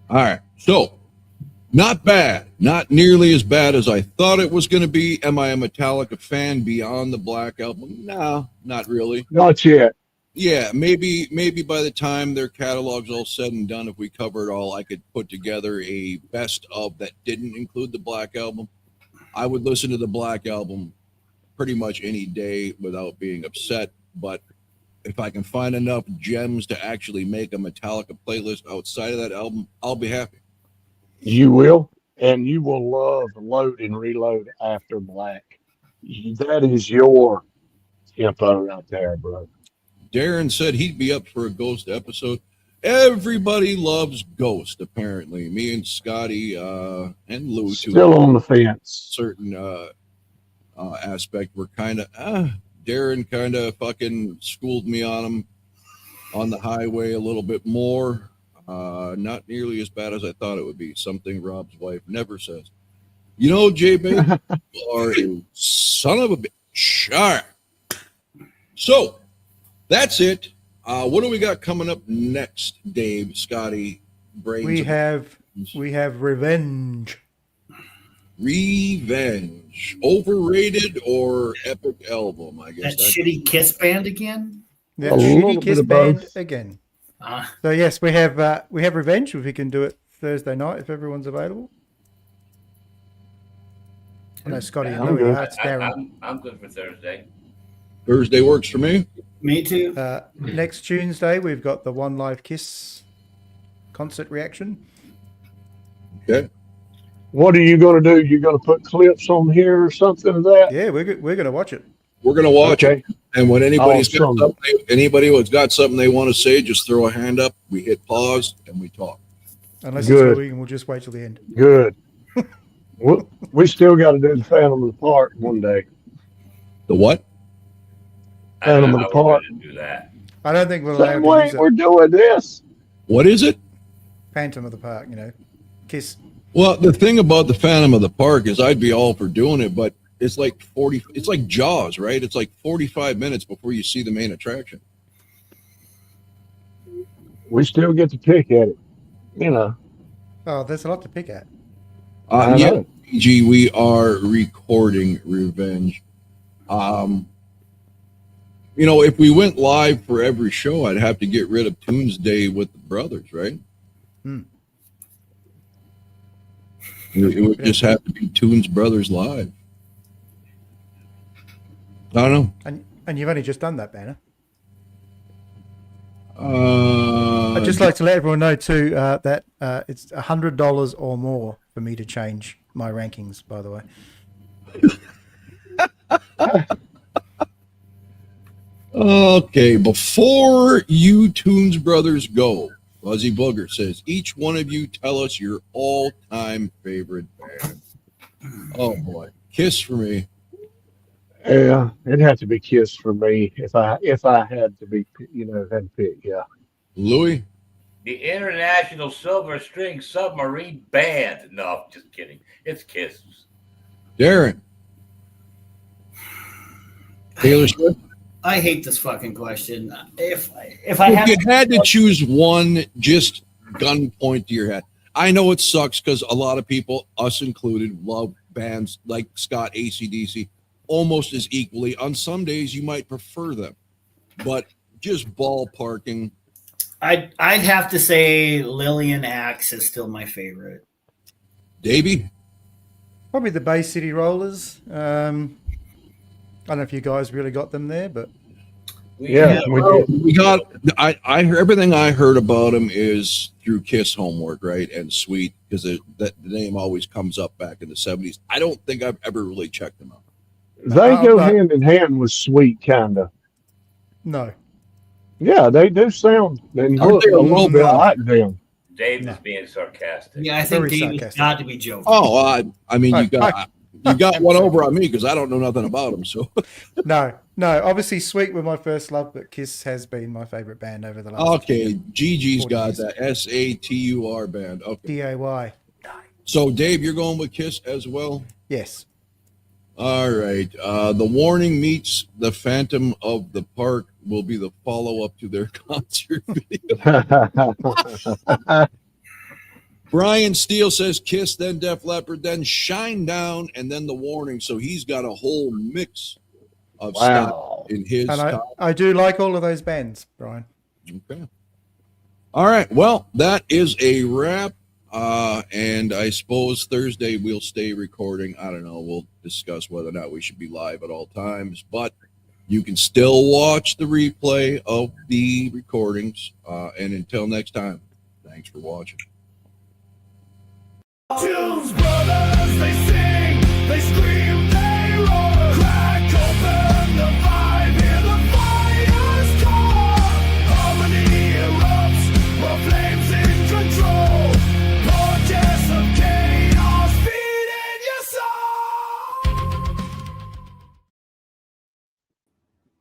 All right. So, not bad. Not nearly as bad as I thought it was going to be. Am I a Metallica fan beyond the Black Album? No, not really. Not yet. Yeah, maybe by the time their catalog's all said and done, if we cover it all, I could put together a best of that didn't include the Black Album. I would listen to the Black Album pretty much any day without being upset, but if I can find enough gems to actually make a Metallica playlist outside of that album, I'll be happy. You will, and you will love Load and Reload After Black. That is your info out there, bro. Darren said he'd be up for a Ghost episode. Everybody loves Ghost, apparently. Me and Scotty and Lou, too. Still on the fence. Certain aspect, we're kind of, Darren kind of fucking schooled me on him on the highway a little bit more. Not nearly as bad as I thought it would be. Something Rob's wife never says. You know, J-Bay, you are a son of a bitch. All right. So, that's it. What do we got coming up next, Dave, Scotty, Brains? We have Revenge. Revenge. Overrated or epic album, I guess. That shitty Kiss band again? That A little shitty bit Kiss of band both. again. Ah, So yes, we have Revenge. If we can do it Thursday night, if everyone's available. I know Scotty and I'm Louie good. are. It's Darren. I'm good for Thursday. Thursday works for me. me too. Next Tuesday, we've got the One Live Kiss concert reaction. Okay. What are you going to do? You going to put clips on here or something of that? Yeah, we're going to watch it. We're going to watch it. And when anybody's got Awesome. something, anybody who's got something they want to say, just throw a hand up. We hit pause and we talk. Unless Good. it's Louie, and we'll just wait till the end. Good. we still got to do the Phantom of the Park one day. The what? Phantom of the Park. Do that. I don't think we're allowed Same to way use it. we're doing this. What is it? Phantom of the Park, Kiss. Well, the thing about the Phantom of the Park is I'd be all for doing it, but it's like 40, it's like Jaws, right? It's like 45 minutes before you see the main attraction. We still get to pick at it. Oh, there's a lot to pick at. I Yeah, know. PG, we are recording Revenge. If we went live for every show, I'd have to get rid of Tuesday with the brothers, right? Hmm. It would just have to be Toons Brothers live. I don't know. And you've only just done that, Banner. Uh, I'd just like to let everyone know too that it's $100 or more for me to change my rankings. By the way, Okay, before you Toons Brothers go, Fuzzy Booger says, each one of you tell us your all-time favorite band. Oh boy, Kiss for me. Yeah, it'd have to be Kiss for me if I had to be, had to pick. Yeah. Louis? The International Silver String Submarine Band. No, just kidding. It's Kiss. Darren? Taylor Swift? I hate this fucking question. If I If you had had to choose one, just gun point to your head. I know it sucks because a lot of people, us included, love bands like Scott, AC/DC, almost as equally. On some days, you might prefer them, but just ballparking. I'd have to say Lillian Axe is still my favorite. Davey? probably the Bay City Rollers. I don't know if you guys really got them there, but Yeah, we did. We got. I heard everything I heard about them is through Kiss Homework, right? And Sweet, because the name always comes up back in the 70s. I don't think I've ever really checked them out. They go but- hand in hand with Sweet, kind of. no. Yeah, they do sound and Aren't look they a a little little bit more- like them. Dave No. is being sarcastic. Yeah, I think Very David's sarcastic. got to be joking. Oh, I mean, Hi, you got one over on me because I don't know nothing about them. So No. Obviously, Sweet were my first love, but Kiss has been my favorite band over the last okay, Gigi's 40 got years. that SATUR band. Okay, DAY. so Dave, you're going with Kiss as well. Yes. All right. The Warning meets the Phantom of the Park will be the follow-up to their concert video. Brian Steele says Kiss, then Def Leppard, then Shine Down, and then The Warning. So he's got a whole mix of stuff Wow. in his And top. I do like all of those bands, Brian. Okay. All right. Well, that is a wrap. And I suppose Thursday we'll stay recording. I don't know. We'll discuss whether or not we should be live at all times, but you can still watch the replay of the recordings. And until next time, thanks for watching. Tunes